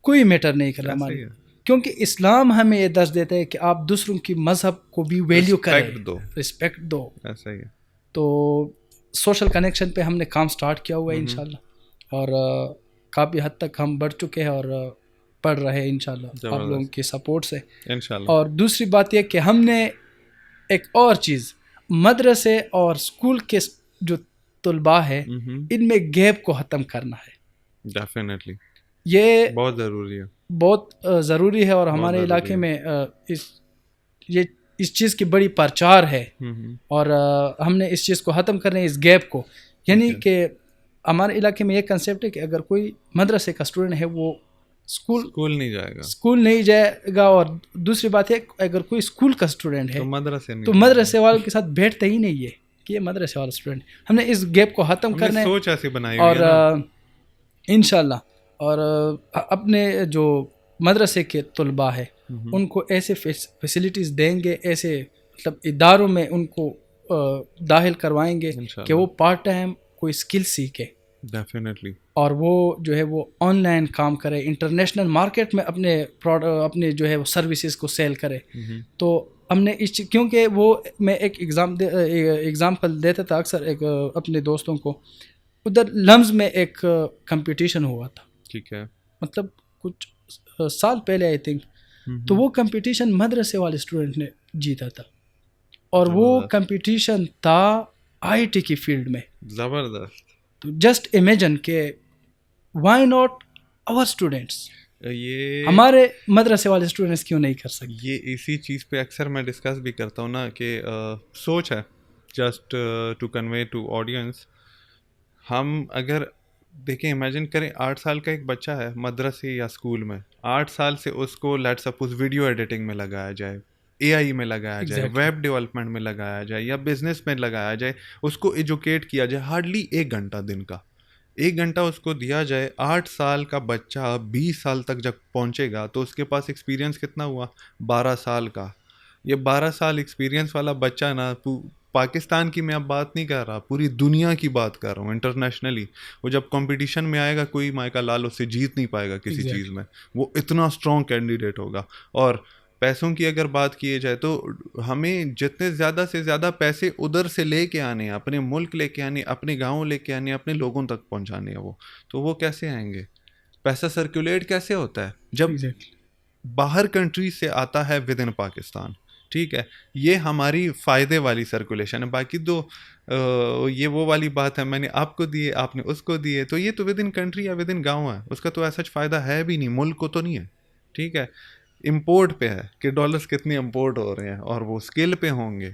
B: کوئی میٹر نہیں کر رہا ہمارے, کیونکہ اسلام ہمیں یہ درس دیتا ہے کہ آپ دوسروں کی مذہب کو بھی ویلیو کریں, رسپیکٹ دو.
A: ایسا ہی ہے.
B: تو سوشل کنیکشن پہ ہم نے کام سٹارٹ کیا ہوا ہے انشاءاللہ, اور کافی حد تک ہم بڑھ چکے ہیں اور پڑھ رہے ہیں انشاءاللہ آپ لوگوں کی سپورٹ سے انشاءاللہ. اور دوسری بات یہ کہ ہم نے ایک اور چیز, مدرسے اور اسکول کے جو طلباء ہے ان میں گیپ کو ختم کرنا ہے.
A: ڈیفینیٹلی
B: یہ
A: بہت ضروری ہے, بہت
B: ضروری ہے, اور ہمارے علاقے میں اس چیز کی بڑی پرچار ہے, اور ہم نے اس چیز کو ختم کرنے, اس گیپ کو. یعنی کہ ہمارے علاقے میں یہ کنسیپٹ ہے کہ اگر کوئی مدرسے کا اسٹوڈنٹ ہے وہ اسکول نہیں جائے گا, اور دوسری بات ہے اگر کوئی اسکول کا اسٹوڈنٹ ہے تو مدرسے والوں کے ساتھ بیٹھتے ہی نہیں ہے کہ یہ مدرسے والا اسٹوڈنٹ. ہم نے اس گیپ کو ختم کرنا ہے,
A: سوچ ایسی بنائی
B: اور انشاءاللہ اور اپنے جو مدرسے کے طلباء ہے ان کو ایسے فیسلٹیز دیں گے, ایسے مطلب اداروں میں ان کو داخل کروائیں گے کہ وہ پارٹ ٹائم کوئی اسکل سیکھے ڈیفینیٹلی, اور وہ جو ہے وہ آن لائن کام کرے, انٹرنیشنل مارکیٹ میں اپنے جو ہے وہ سروسز کو سیل کرے. تو ہم نے کیونکہ وہ میں ایک ایگزامپل دیتا تھا اکثر ایک اپنے دوستوں کو, ادھر لمز میں ایک کمپٹیشن ہوا تھا,
A: ٹھیک ہے,
B: مطلب کچھ سال پہلے آئی تھنک, تو وہ کمپٹیشن مدرسے والے اسٹوڈنٹ نے جیتا تھا, اور وہ کمپٹیشن تھا آئی ٹی کی فیلڈ میں.
A: زبردست.
B: تو جسٹ امیجن کہ وائی ناٹ آور اسٹوڈنٹس, یہ ہمارے مدرسے والے اسٹوڈنٹس کیوں نہیں کر سکتے.
A: یہ اسی چیز پہ اکثر میں ڈسکس بھی کرتا ہوں نا کہ سوچ ہے just to convey to audience. ہم اگر دیکھیں امیجن کریں 8 سال کا ایک بچہ ہے مدرسے یا اسکول میں, 8 سال سے اس کو لیٹ سپوز ویڈیو ایڈیٹنگ میں لگایا جائے, اے آئی میں لگایا جائے, ویب ڈیولپمنٹ میں لگایا جائے, یا بزنس میں لگایا جائے, اس کو ایجوکیٹ کیا جائے, ہارڈلی 1 گھنٹہ دن کا 1 گھنٹہ اس کو دیا جائے. 8 سال کا بچہ 20 سال تک جب پہنچے گا تو اس کے پاس ایکسپیرینس کتنا ہوا, 12 سال کا. یہ 12 سال ایکسپیرینس والا بچہ نا, پاکستان کی میں اب بات نہیں کر رہا, پوری دنیا کی بات کر رہا ہوں, انٹرنیشنلی. وہ جب کمپٹیشن میں آئے گا کوئی مائکا لال اس سے جیت نہیں پائے گا کسی چیز میں, وہ اتنا اسٹرانگ کینڈیڈیٹ ہوگا. اور پیسوں کی اگر بات کی جائے تو ہمیں جتنے زیادہ سے زیادہ پیسے ادھر سے لے کے آنے ہیں, اپنے ملک لے کے آنے, اپنے گاؤں لے کے آنے, اپنے لوگوں تک پہنچانے ہیں, وہ کیسے آئیں گے؟ پیسہ سرکولیٹ کیسے ہوتا ہے جب باہر کنٹری سے آتا ہے ود ان پاکستان, ٹھیک ہے, یہ ہماری فائدے والی سرکولیشن ہے. باقی تو یہ وہ والی بات ہے, میں نے آپ کو دیے, آپ نے اس کو دیے, تو یہ تو ود ان کنٹری یا ود ان گاؤں ہے, اس کا تو ایسا فائدہ ہے بھی نہیں, ملک کو تو نہیں ہے, ٹھیک ہے. امپورٹ پہ ہے کہ ڈالرز کتنے امپورٹ ہو رہے ہیں, اور وہ اسکل پہ ہوں گے.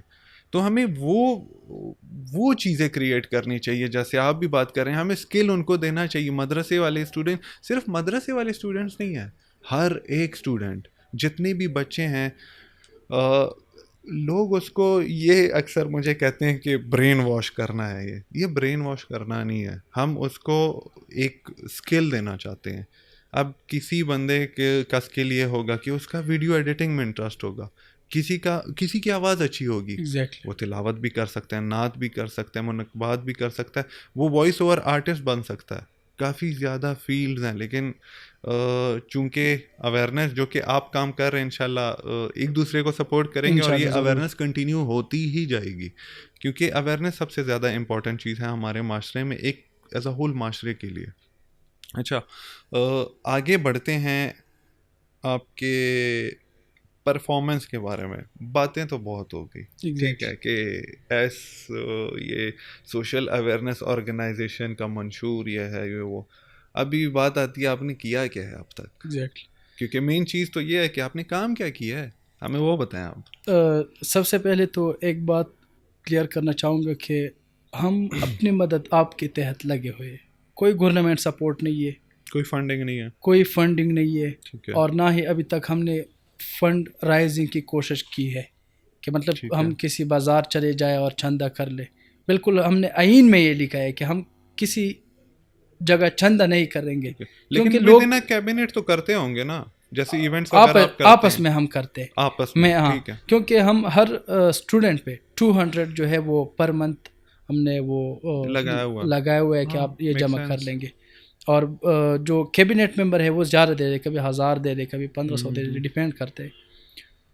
A: تو ہمیں وہ چیزیں کریٹ کرنی چاہیے, جیسے آپ بھی بات کر رہے ہیں, ہمیں اسکل ان کو دینا چاہیے. مدرسے والے اسٹوڈنٹ, صرف مدرسے والے اسٹوڈنٹس نہیں ہیں, ہر ایک اسٹوڈنٹ, جتنے بھی بچے ہیں, لوگ اس کو یہ اکثر مجھے کہتے ہیں کہ برین واش کرنا ہے. یہ برین واش کرنا نہیں ہے, ہم اس کو ایک اسکل دینا چاہتے ہیں. اب کسی بندے کا اسکل یہ ہوگا کہ اس کا ویڈیو ایڈیٹنگ میں انٹرسٹ ہوگا, کسی کی آواز اچھی ہوگی, وہ تلاوت بھی کر سکتا ہے, نعت بھی کر سکتا ہے, منقبات بھی کر سکتا ہے, وہ وائس اوور آرٹسٹ بن سکتا ہے. کافی زیادہ فیلڈز ہیں, لیکن چونکہ اویئرنیس جو کہ آپ کام کر رہے ہیں انشاءاللہ ایک دوسرے کو سپورٹ کریں گے, اور یہ اویئرنیس کنٹینیو ہوتی ہی جائے گی, کیونکہ اویئرنیس سب سے زیادہ امپورٹنٹ چیز ہے ہمارے معاشرے میں, ایک ایز اے ہول معاشرے کے لیے. اچھا, آگے بڑھتے ہیں. آپ کے پرفارمنس کے بارے میں باتیں تو بہت ہو گئی, ٹھیک ہے, کہ یہ سوشل اویئرنیس آرگنائزیشن کا منشور یہ ہے, یہ وہ. ابھی بات آتی ہے آپ نے کیا کیا ہے اب تک, کیونکہ مین چیز تو یہ ہے کہ آپ نے کام کیا کیا ہے, ہمیں وہ بتائیں آپ.
B: سب سے پہلے تو ایک بات کلیئر کرنا چاہوں گا کہ ہم اپنی مدد آپ کے تحت لگے ہوئے, کوئی گورنمنٹ سپورٹ نہیں ہے,
A: کوئی فنڈنگ نہیں ہے,
B: کوئی فنڈنگ نہیں ہے, اور نہ ہی ابھی تک ہم نے فنڈ رائزنگ کی کوشش کی ہے کہ مطلب ہم کسی بازار چلے جائیں اور چندہ کر لیں. بالکل ہم نے آئین میں یہ لکھا ہے کہ ہم کسی جگہ چندہ نہیں کریں گے,
A: لیکن لوگ کیبنٹ تو کرتے ہوں گے نا, جیسے ایونٹس
B: آپس میں ہم کرتے ہیں, آپس میں, ہاں, کیونکہ ہم ہر اسٹوڈنٹ پہ 200 جو ہے وہ پر منتھ ہم نے وہ
A: لگایا
B: ہوا ہے کہ آپ یہ جمع کر لیں گے. اور جو کیبنٹ ممبر ہے وہ زیادہ دے دے, کبھی 1000 دے دے, کبھی 1500 دے دے, ڈیپینڈ کرتے.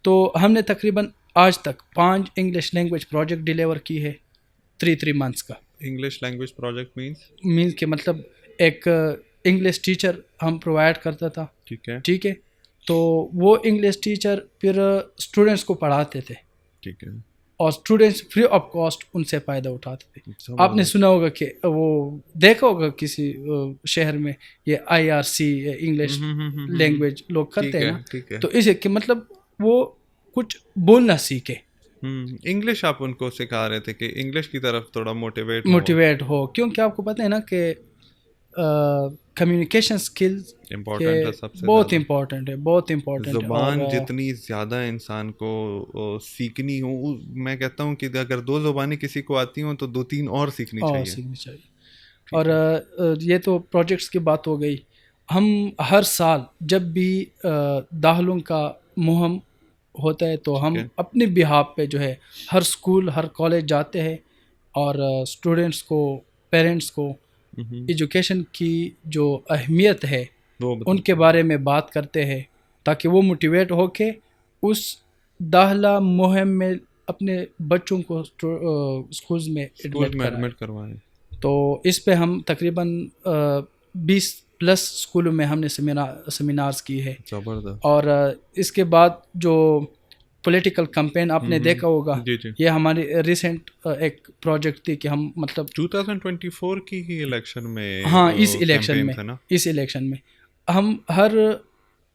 B: تو ہم نے تقریباً آج تک 5 انگلش لینگویج پروجیکٹ ڈیلیور کی ہے 3 منتھس کا.
A: انگلش لینگویج پروجیکٹ
B: مینس کہ مطلب ایک انگلش ٹیچر ہم پرووائڈ کرتا تھا, ٹھیک ہے, تو وہ انگلش ٹیچر پھر اسٹوڈنٹس کو پڑھاتے تھے,
A: ٹھیک ہے,
B: اور اسٹوڈنٹس فری آف کاسٹ ان سے فائدہ اٹھاتے تھے. آپ نے سنا ہوگا کہ وہ دیکھا ہوگا کسی شہر میں یہ IRC انگلش لینگویج لوگ کرتے ہیں نا, تو اسے کہ مطلب وہ کچھ بولنا سیکھے.
A: انگلش آپ ان کو سکھا رہے تھے کہ انگلش کی طرف تھوڑا
B: موٹیویٹ ہو, کیونکہ آپ کو پتہ ہے نا کہ کمیونیکیشن اسکلز بہت امپورٹنٹ ہے, بہت امپورٹنٹ.
A: زبان جتنی زیادہ انسان کو سیکھنی ہو, میں کہتا ہوں کہ اگر 2 زبانیں کسی کو آتی ہوں تو 2-3 اور سیکھنی چاہیے.
B: اور یہ تو پروجیکٹس کی بات ہو گئی. ہم ہر سال جب بھی داخلوں کا مہم ہوتا ہے تو ہم اپنے بہاف پہ جو ہے ہر اسکول ہر کالج جاتے ہیں اور اسٹوڈنٹس کو, پیرنٹس کو ایجوکیشن کی جو اہمیت ہے ان کے بارے میں بات کرتے ہیں, تاکہ وہ موٹیویٹ ہو کے اس داخلہ مہم میں اپنے بچوں کو اسکولز میں ایڈمٹ
A: کروائیں.
B: تو اس پہ ہم تقریباً 20+ اسکولوں میں ہم نے سیمینارز کی ہے. اور اس کے بعد جو پولیٹیکل کمپین آپ نے دیکھا ہوگا, یہ ہماری ریسنٹ ایک پروجیکٹ تھی کہ ہم مطلب
A: 2024 کی ہی الیکشن میں,
B: ہاں اس الیکشن میں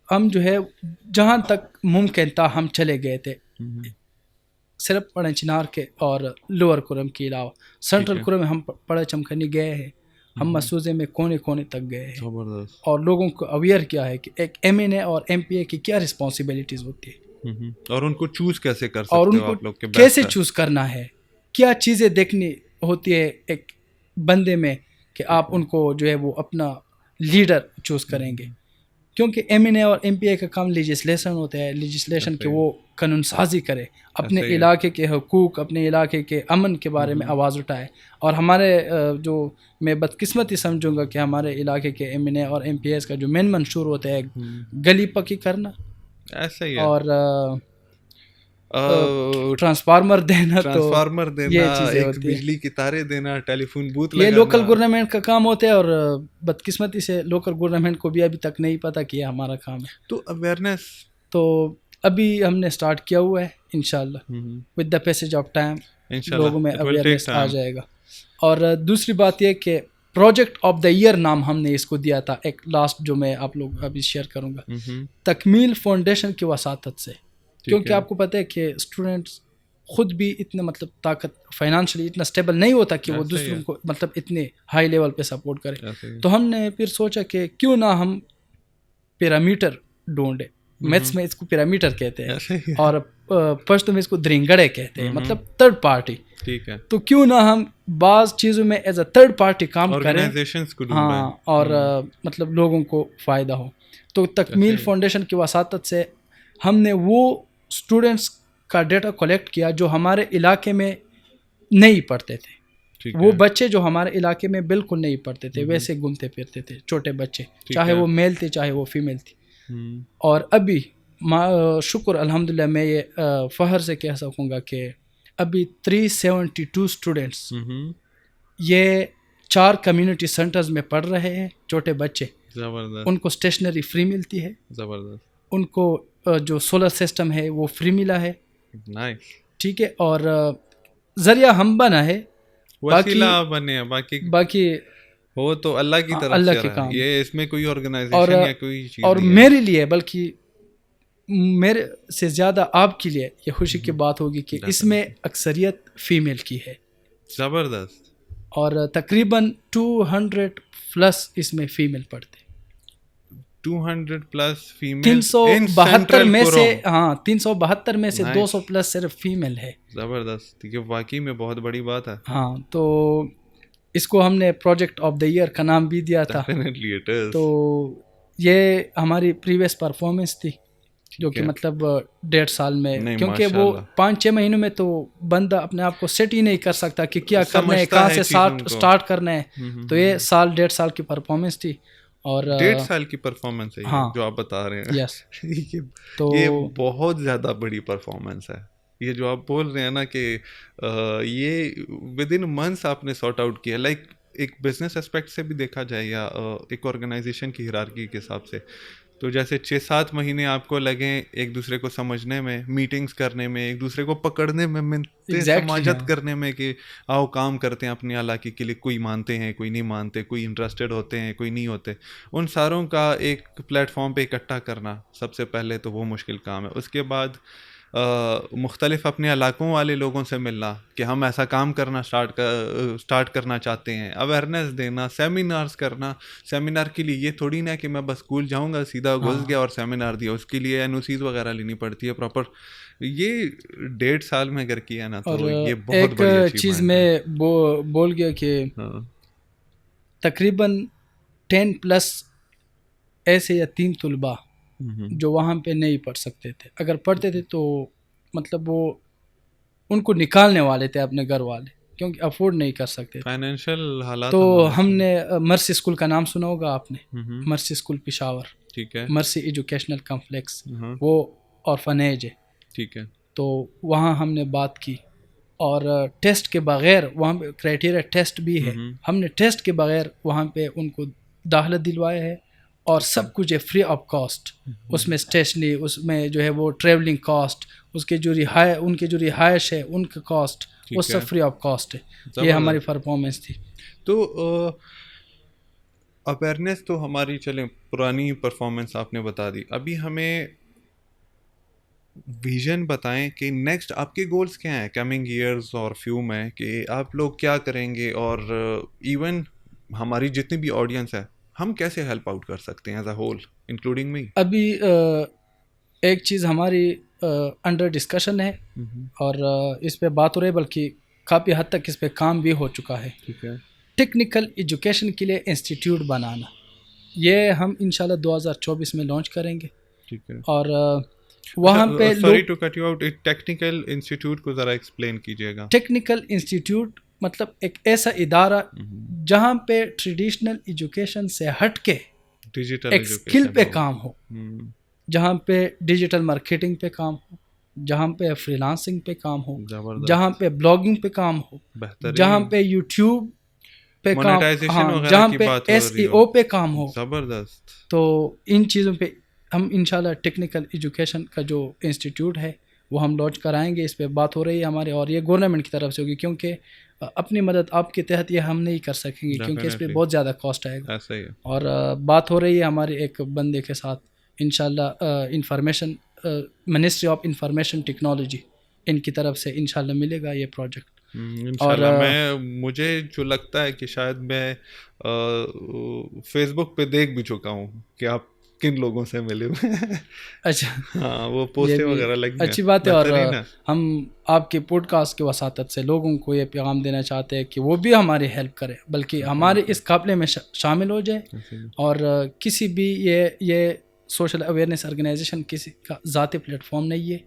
B: ہم جو ہے جہاں تک ممکن تھا ہم چلے گئے تھے, صرف پڑھے چنار کے اور لوور کرم کے علاوہ. سینٹرل کرم میں ہم پڑھے چمکنی گئے ہیں, ہم مسعودے میں کونے کونے تک گئے ہیں, اور لوگوں کو اویئر کیا ہے کہ ایک MNA اور MPA کی کیا رسپانسبلٹیز ہوتی ہے,
A: اور ان کو چوز کیسے کر سکتے
B: اور ان
A: ہو آپ لوگ,
B: کیسے چوز کرنا ہے, کیا چیزیں دیکھنی ہوتی ہے ایک بندے میں کہ آپ ان کو جو ہے وہ اپنا لیڈر چوز کریں گے. کیونکہ MNA اور MPA کا کام لیجسلیشن ہوتا ہے, لیجسلیشن کہ وہ قانون سازی کرے, اپنے علاقے کے حقوق, اپنے علاقے کے امن کے بارے میں آواز اٹھائے. اور ہمارے جو میں بدقسمتی سمجھوں گا کہ ہمارے علاقے کے MNA اور MPAs کا جو مین منشور ہوتا ہے گلی پکی کرنا,
A: ایسا ہی,
B: اور ٹرانسفارمر دینا,
A: ایک بجلی کی تاریں دینا, ٹیلی فون بوتھ لگانا,
B: یہ لوکل گورنمنٹ کا کام ہوتا ہے. اور بدقسمتی سے لوکل گورنمنٹ کو بھی ابھی تک نہیں پتہ کہ یہ ہمارا کام ہے.
A: تو اویئرنیس
B: تو ابھی ہم نے سٹارٹ کیا ہوا ہے, انشاءاللہ with the passage of time لوگوں میں اویئرنیس آ جائے گا. اور دوسری بات یہ کہ پروجیکٹ آف دا ایئر نام ہم نے اس کو دیا تھا, ایک لاسٹ جو میں آپ لوگ ابھی شیئر کروں گا, تکمیل فاؤنڈیشن کی وساطت سے. کیونکہ آپ کو پتہ ہے کہ اسٹوڈنٹس خود بھی اتنے مطلب طاقت فائنانشلی اتنا اسٹیبل نہیں ہوتا کہ وہ دوسروں کو مطلب اتنے ہائی لیول پہ سپورٹ کرے. تو ہم نے پھر سوچا کہ کیوں نہ ہم پیرامیٹر ڈھونڈے. میتھس میں اس کو پیرامیٹر کہتے ہیں, اور پشتو میں اس کو درنگڑے کہتے ہیں, مطلب تھرڈ پارٹی.
A: ٹھیک ہے,
B: تو کیوں نہ ہم بعض چیزوں میں ایز اے تھرڈ پارٹی کام کریں, ہاں, اور مطلب لوگوں کو فائدہ ہو. تو تکمیل فاؤنڈیشن کی وساطت سے ہم نے وہ اسٹوڈنٹس کا ڈیٹا کلیکٹ کیا جو ہمارے علاقے میں نہیں پڑھتے تھے. وہ بچے جو ہمارے علاقے میں بالکل نہیں پڑھتے تھے, ویسے گھومتے پھرتے تھے, چھوٹے بچے, چاہے وہ میل تھے چاہے وہ فیمیل تھی. اور ابھی شکر الحمدللہ میں یہ فخر سے کہہ سکوں گا کہ ابھی 372 اسٹوڈنٹس یہ 4 کمیونٹی سینٹرز میں پڑھ رہے ہیں, چھوٹے بچے. ان کو اسٹیشنری فری ملتی ہے, ان کو جو سولر سسٹم ہے وہ فری ملا ہے, ٹھیک ہے. اور ذریعہ ہم بنا ہے, باقی
A: وہ تو اللہ کی طرف
B: اللہ
A: سے
B: کے کام,
A: یہ اس میں کوئی آرگنائزیشن یا کوئی چیز
B: اور میرے لیے بلکہ میرے سے زیادہ آپ کے لیے یہ خوشی کی بات ہوگی کہ اس میں اکثریت فیمیل کی ہے.
A: زبردست.
B: اور تقریباً 200+ اس میں فیمیل پڑھتے.
A: 200+ فیمیل,
B: 372 میں سے, ہاں 372 میں سے 200+ صرف فیمیل ہے.
A: زبردست, یہ واقعی میں بہت بڑی بات ہے.
B: ہاں, تو اس کو ہم نے پروجیکٹ آف دا ایئر کا نام بھی دیا تھا. تو یہ ہماری پریویس پرفارمنس تھی. جو کہ مطلب 1.5 سال میں, کیونکہ وہ 5-6 مہینوں میں تو بندہ اپنے آپ کو سیٹ ہی نہیں کر سکتا کہ کیا کرنا ہے, کہاں سے سٹارٹ کرنا ہے. تو یہ 1.5 سال کی پرفارمنس تھی. اور
A: 1.5 سال کی پرفارمنس ہے جو آپ بتا رہے ہیں.
B: یس,
A: تو یہ بہت زیادہ بڑی پرفارمنس ہے. یہ جو آپ بول رہے ہیں نا کہ یہ ود ان منتھس آپ نے سارٹ آؤٹ کیا, لائک ایک بزنس اسپیکٹ سے بھی دیکھا جائے یا ایک آرگنائزیشن کی ہیرارکی کے حساب سے, تو جیسے 6-7 مہینے آپ کو لگیں ایک دوسرے کو سمجھنے میں, میٹنگز کرنے میں, ایک دوسرے کو پکڑنے میں, منتیں سماجت کرنے میں کہ آؤ کام کرتے ہیں اپنی علاقے کے لیے. کوئی مانتے ہیں, کوئی نہیں مانتے, کوئی انٹرسٹڈ ہوتے ہیں, کوئی نہیں ہوتے. ان ساروں کا ایک پلیٹ فارم پہ اکٹھا کرنا سب سے پہلے تو وہ مشکل کام ہے. اس کے بعد مختلف اپنے علاقوں والے لوگوں سے ملنا کہ ہم ایسا کام کرنا اسٹارٹ کرنا چاہتے ہیں, اویئرنیس دینا, سیمینارز کرنا. سیمینار کے لیے یہ تھوڑی نا کہ میں بس اسکول جاؤں گا سیدھا گھس گیا اور سیمینار دیا, اس کے لیے NOCs وغیرہ لینی پڑتی ہے پراپر. یہ 1.5 سال میں اگر کیا نا تو یہ بہت بڑی
B: ایک چیز میں بول گیا کہ تقریباً 10+ ایسے یا 3 طلباء جو وہاں پہ نہیں پڑھ سکتے تھے, اگر پڑھتے تھے تو مطلب وہ ان کو نکالنے والے تھے اپنے گھر والے, کیونکہ افورڈ نہیں کر سکتے
A: فائنینشیل حالات.
B: تو ہم نے مرسی اسکول کا نام سنا ہوگا آپ نے, مرسی اسکول پشاور,
A: ٹھیک ہے,
B: مرسی ایجوکیشنل کمپلیکس, وہ آرفنیج ہے,
A: ٹھیک ہے.
B: تو وہاں ہم نے بات کی اور ٹیسٹ کے بغیر, وہاں پہ کرائٹیریا ٹیسٹ بھی ہے, ہم نے ٹیسٹ کے بغیر وہاں پہ ان کو داخلہ دلوایا ہے اور سب کچھ ہے فری آف کاسٹ. اس میں اسٹیشنری, اس میں جو ہے وہ ٹریولنگ کاسٹ, اس کے جو ان کے جو رہائش ہے ان کا کاسٹ, وہ سب فری آف کاسٹ ہے. یہ ہماری پرفارمنس تھی.
A: تو اویئرنیس تو ہماری چلیں پرانی پرفارمنس آپ نے بتا دی. ابھی ہمیں ویژن بتائیں کہ نیکسٹ آپ کے گولز کیا ہیں کمنگ ایئرز اور فیو میں, کہ آپ لوگ کیا کریں گے, اور ایون ہماری جتنی بھی آڈینس ہے ہم کیسے ہیلپ آؤٹ کر سکتے ہیں as a whole including me.
B: ابھی ایک چیز ہماری انڈر ڈسکشن ہے اور اس پہ بات ہو رہی ہے, بلکہ کافی حد تک اس پہ کام بھی ہو چکا ہے.
A: ٹھیک ہے.
B: ٹیکنیکل ایجوکیشن کے لیے انسٹیٹیوٹ بنانا, یہ ہم انشاءاللہ 2024 میں لانچ کریں گے.
A: ٹھیک ہے.
B: اور وہاں پہ
A: sorry to cut you out, technical institute کو ذرا ایکسپلین کیجیے گا.
B: ٹیکنیکل انسٹیٹیوٹ مطلب ایک ایسا ادارہ جہاں پہ ٹریڈیشنل ایجوکیشن سے ہٹ کے ایک اسکل پہ کام ہو, جہاں پہ ڈیجیٹل مارکیٹنگ پہ کام ہو, جہاں پہ فری لانسنگ پہ کام ہو, جہاں پہ بلاگنگ پہ کام ہو, جہاں پہ یوٹیوب پہ کام, جہاں پہ SEO پہ کام ہو.
A: زبردست.
B: تو ان چیزوں پہ ہم انشاءاللہ ٹیکنیکل ایجوکیشن کا جو انسٹیٹیوٹ ہے وہ ہم لانچ کرائیں گے. اس پہ بات ہو رہی ہے ہمارے, اور یہ گورنمنٹ کی طرف سے ہوگی, کیونکہ اپنی مدد آپ کے تحت یہ ہم نہیں کر سکیں گے, کیونکہ اس پہ بہت زیادہ کاسٹ آئے گا. اور بات ہو رہی ہے ہمارے ایک بندے کے ساتھ انشاءاللہ, information ministry of information technology, ان کی طرف سے انشاءاللہ ملے گا یہ پروجیکٹ.
A: اور مجھے جو لگتا ہے کہ شاید میں فیس بک پہ دیکھ بھی چکا ہوں کہ آپ کن لوگوں سے ملے ہوئے ہیں.
B: اچھا,
A: ہاں وہ پوسٹیں وغیرہ لگی ہیں,
B: اچھی بات ہے. اور ہم آپ کے پوڈ کاسٹ کے وساطت سے لوگوں کو یہ پیغام دینا چاہتے ہیں کہ وہ بھی ہماری ہیلپ کرے, بلکہ ہمارے اس قافلے میں شامل ہو جائے. اور کسی بھی یہ سوشل اویئرنیس آرگنائزیشن کسی کا ذاتی پلیٹ فارم نہیں ہے,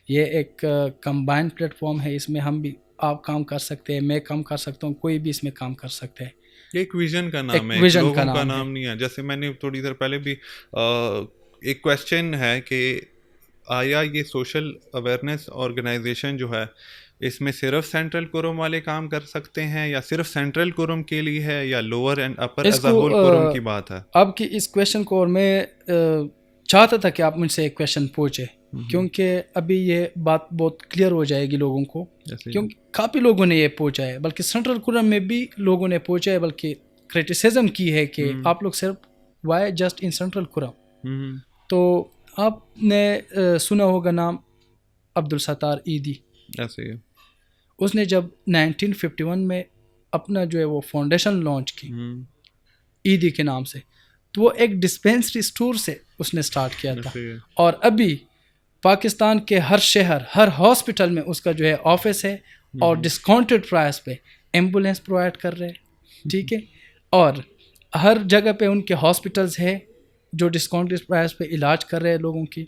B: یہ ایک کمبائنڈ پلیٹ فارم ہے. اس میں ہم بھی, آپ کام کر سکتے ہیں, میں کام کر سکتا ہوں, کوئی بھی اس میں کام کر سکتے ہیں.
A: ایک ویژن کا نام ہے, ایک لوگوں کا نام نہیں ہے. جیسے میں نے تھوڑی دیر پہلے بھی ایک کویسچن ہے کہ آیا یہ سوشل اویئرنیس آرگنائزیشن جو ہے اس میں صرف سینٹرل کوروم والے کام کر سکتے ہیں, یا صرف سینٹرل کوروم کے لیے ہے, یا lower and upper as a whole quorum کی بات ہے؟
B: آپ کی اس کویشچن کو, اور میں چاہتا تھا کہ آپ مجھ سے ایک کویشچن پوچھیں, کیونکہ ابھی یہ بات بہت کلیئر ہو جائے گی لوگوں کو, کیونکہ کافی لوگوں نے یہ پوچھا ہے, بلکہ سینٹرل کوروم میں بھی لوگوں نے پوچھا ہے, بلکہ کرٹیسزم کی ہے کہ آپ لوگ صرف وائی جسٹ ان سینٹرل کوروم. تو آپ نے سنا ہوگا نام عبدالستار ایدی. اس نے جب 1951 میں اپنا جو ہے وہ فاؤنڈیشن لانچ کی ایدی کے نام سے, تو وہ ایک ڈسپینسری اسٹور سے اس نے سٹارٹ کیا تھا. اور ابھی پاکستان کے ہر شہر, ہر ہاسپٹل میں اس کا جو ہے آفس ہے, اور ڈسکاؤنٹڈ پرائس پہ ایمبولینس پرووائڈ کر رہے ہیں. ٹھیک ہے. اور ہر جگہ پہ ان کے ہاسپٹلز ہے جو ڈسکاؤنٹڈ پرائس پہ علاج کر رہے ہیں لوگوں کی.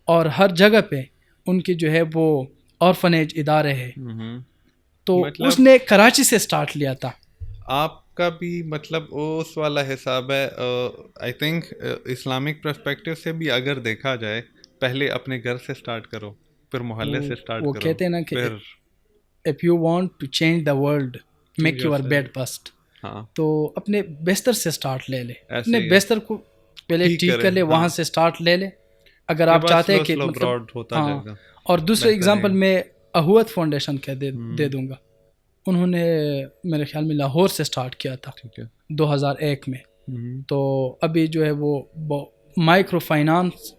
B: اور ہر جگہ پہ ان کی جو ہے وہ آرفنیج ادارے ہے. تو اس نے کراچی سے سٹارٹ لیا تھا.
A: آپ کا بھی مطلب اس والا حساب ہے. آئی تھنک اسلامک پرسپیکٹو سے بھی اگر دیکھا جائے پہلے اپنے گھر سے سٹارٹ کرو پھر محلے سے سٹارٹ کرو.
B: وہ کہتے ہیں نا کہ if you want to change the world make your bed first. تو اپنے بستر سے سٹارٹ لے لے, اپنے بستر کو پہلے ٹھیک کر لے, وہاں سے سٹارٹ لے لے اگر آپ چاہتے ہیں کہ مطلب. اور دوسرے اگزامپل میں اہوت فاؤنڈیشن کا دے دوں گا. انہوں نے میرے خیال میں لاہور سے سٹارٹ کیا تھا 2001 میں. تو ابھی جو ہے وہ مائکرو فائنانس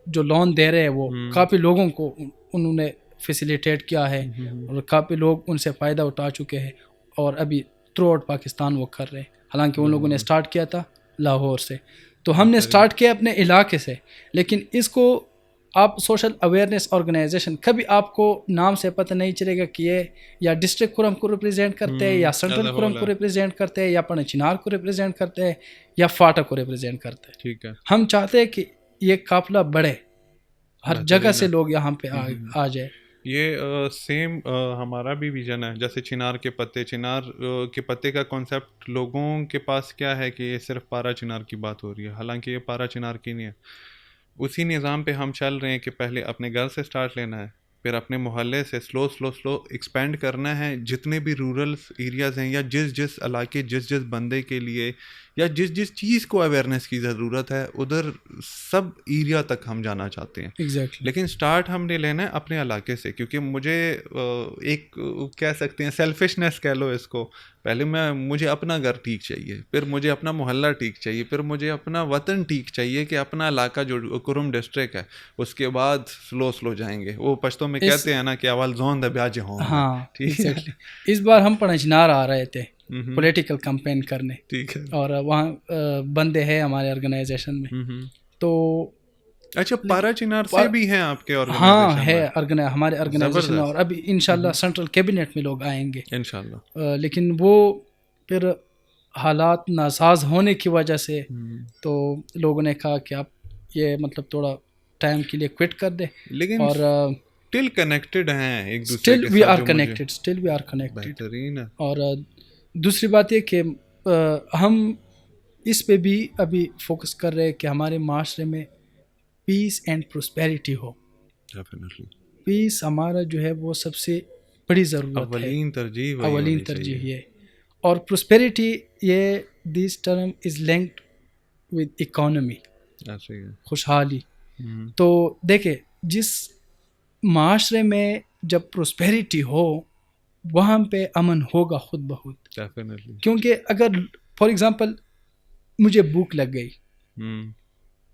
B: جو لون دے رہے ہیں وہ کافی لوگوں کو انہوں نے فیسیلیٹیٹ کیا ہے اور کافی لوگ ان سے فائدہ اٹھا چکے ہیں اور ابھی تھرو آؤٹ پاکستان وہ کر رہے ہیں. حالانکہ ان لوگوں نے سٹارٹ کیا تھا لاہور سے, تو ہم نے سٹارٹ کیا اپنے علاقے سے. لیکن اس کو آپ سوشل اویئرنیس آرگنائزیشن, کبھی آپ کو نام سے پتہ نہیں چلے گا کہ یہ یا ڈسٹرکٹ کرم کو ریپرزینٹ کرتے ہیں یا سینٹرل کرم کو ریپرزینٹ کرتے ہیں یا پڑھ چنار کو ریپرزینٹ کرتے ہیں یا فاٹا کو ریپرزینٹ کرتے ہیں. ٹھیک ہے, ہم چاہتے ہیں کہ یہ قافلہ بڑھے, ہر جگہ سے لوگ یہاں پہ آ جائے.
A: یہ سیم ہمارا بھی ویژن ہے. جیسے چنار کے پتے کا کانسیپٹ لوگوں کے پاس کیا ہے کہ یہ صرف پارا چنار کی بات ہو رہی ہے, حالانکہ یہ پارا چنار کی نہیں ہے. اسی نظام پہ ہم چل رہے ہیں کہ پہلے اپنے گھر سے سٹارٹ لینا ہے, پھر اپنے محلے سے سلو ایکسپینڈ کرنا ہے. جتنے بھی رورل ایریاز ہیں یا جس علاقے جس بندے کے لیے یا جس چیز کو اویئرنیس کی ضرورت ہے ادھر سب ایریا تک ہم جانا چاہتے ہیں. لیکن سٹارٹ ہم نے لینا ہے اپنے علاقے سے, کیونکہ مجھے ایک کہہ سکتے ہیں سیلفشنس کہہ لو اس کو. پہلے مجھے اپنا گھر ٹھیک چاہیے, پھر مجھے اپنا محلہ ٹھیک چاہیے, پھر مجھے اپنا وطن ٹھیک چاہیے کہ اپنا علاقہ جو کرم ڈسٹرکٹ ہے اس کے بعد سلو جائیں گے. وہ پشتوں میں کہتے ہیں نا کہ اول زون دا بیاج ہوں.
B: ہاں اس بار ہم پنچنار آ رہے تھے پولیٹیکل کمپین کرنے, ٹھیک ہے, اور وہاں بندے ہیں ہمارے آرگنائزیشن میں. تو
A: اچھا پارا چنار سے بھی ہیں آپ کے
B: آرگنائزیشن؟ ہاں ہے ہمارے آرگنائزیشن میں, اور ابھی انشاءاللہ سینٹرل کیبنٹ میں لوگ آئیں گے انشاءاللہ. لیکن وہ پھر حالات ناساز ہونے کی وجہ سے تو لوگوں نے کہا کہ آپ یہ مطلب تھوڑا ٹائم کے لیے کوئٹ کر دیں.
A: لیکن اور اسٹل کنیکٹڈ ہیں ایک دوسرے کے ساتھ,
B: اسٹل وی آر کنیکٹڈ. اور دوسری بات یہ کہ ہم اس پہ بھی ابھی فوکس کر رہے ہیں کہ ہمارے معاشرے میں پیس اینڈ پروسپیرٹی ہو. پیس ہمارا جو ہے وہ سب سے بڑی ضرورت ہے, اولین ترجیح ہے. اور پروسپیرٹی یہ this term is linked with economy, خوشحالی. تو دیکھیں جس معاشرے میں جب پروسپیرٹی ہو وہاں پہ امن ہوگا خود بخود. کیونکہ اگر فار ایگزامپل مجھے بھوک لگ گئی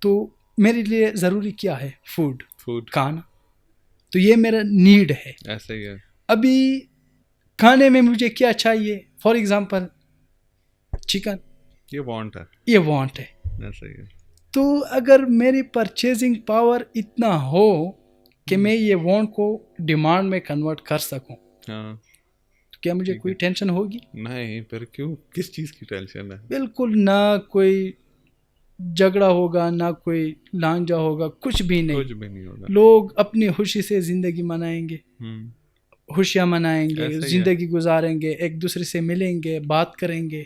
B: تو میرے لیے ضروری کیا ہے؟ فوڈ, کھانا. تو یہ میرا نیڈ ہے. ایسا ہی ہے. ابھی کھانے میں مجھے کیا چاہیے؟ فار ایگزامپل چکن,
A: یہ وانٹ
B: ہے. ایسا ہی ہے. تو اگر میری پرچیزنگ پاور اتنا ہو کہ میں یہ وانٹ کو ڈیمانڈ میں کنورٹ کر سکوں, تو کیا مجھے کوئی ٹینشن ہوگی؟
A: نہیں. پھر کیوں, کس چیز کی ٹینشن ہے؟
B: بالکل نہ کوئی جھگڑا ہوگا, نہ کوئی لانجا ہوگا, کچھ بھی نہیں ہوگا. لوگ اپنی خوشی سے زندگی منائیں گے, خوشیاں منائیں گے, زندگی گزاریں گے, ایک دوسرے سے ملیں گے, بات کریں گے.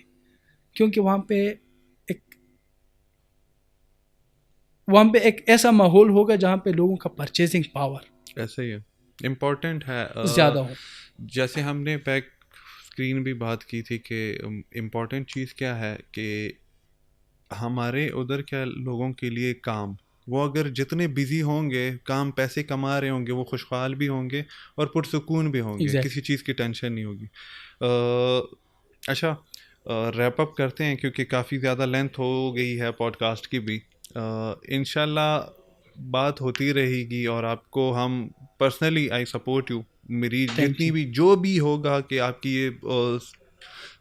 B: کیونکہ وہاں پہ ایک ایسا ماحول ہوگا جہاں پہ لوگوں کا پرچیزنگ پاور
A: ایسا ہی ہے, امپورٹنٹ ہے,
B: زیادہ ہو.
A: جیسے ہم نے بیک اسکرین بھی بات کی تھی کہ امپورٹنٹ چیز کیا ہے کہ ہمارے ادھر کیا لوگوں کے لیے کام, وہ اگر جتنے بزی ہوں گے, کام پیسے کما رہے ہوں گے, وہ خوشحال بھی ہوں گے اور پرسکون بھی ہوں گے, کسی چیز کی ٹینشن نہیں ہوگی. اچھا ریپ اپ کرتے ہیں کیونکہ کافی زیادہ لینتھ ہو گئی ہے پوڈ کاسٹ کی بھی. انشاءاللہ بات ہوتی رہے گی اور آپ کو ہم پرسنلی آئی سپورٹ یو. میری جتنی بھی جو بھی ہوگا کہ آپ کی یہ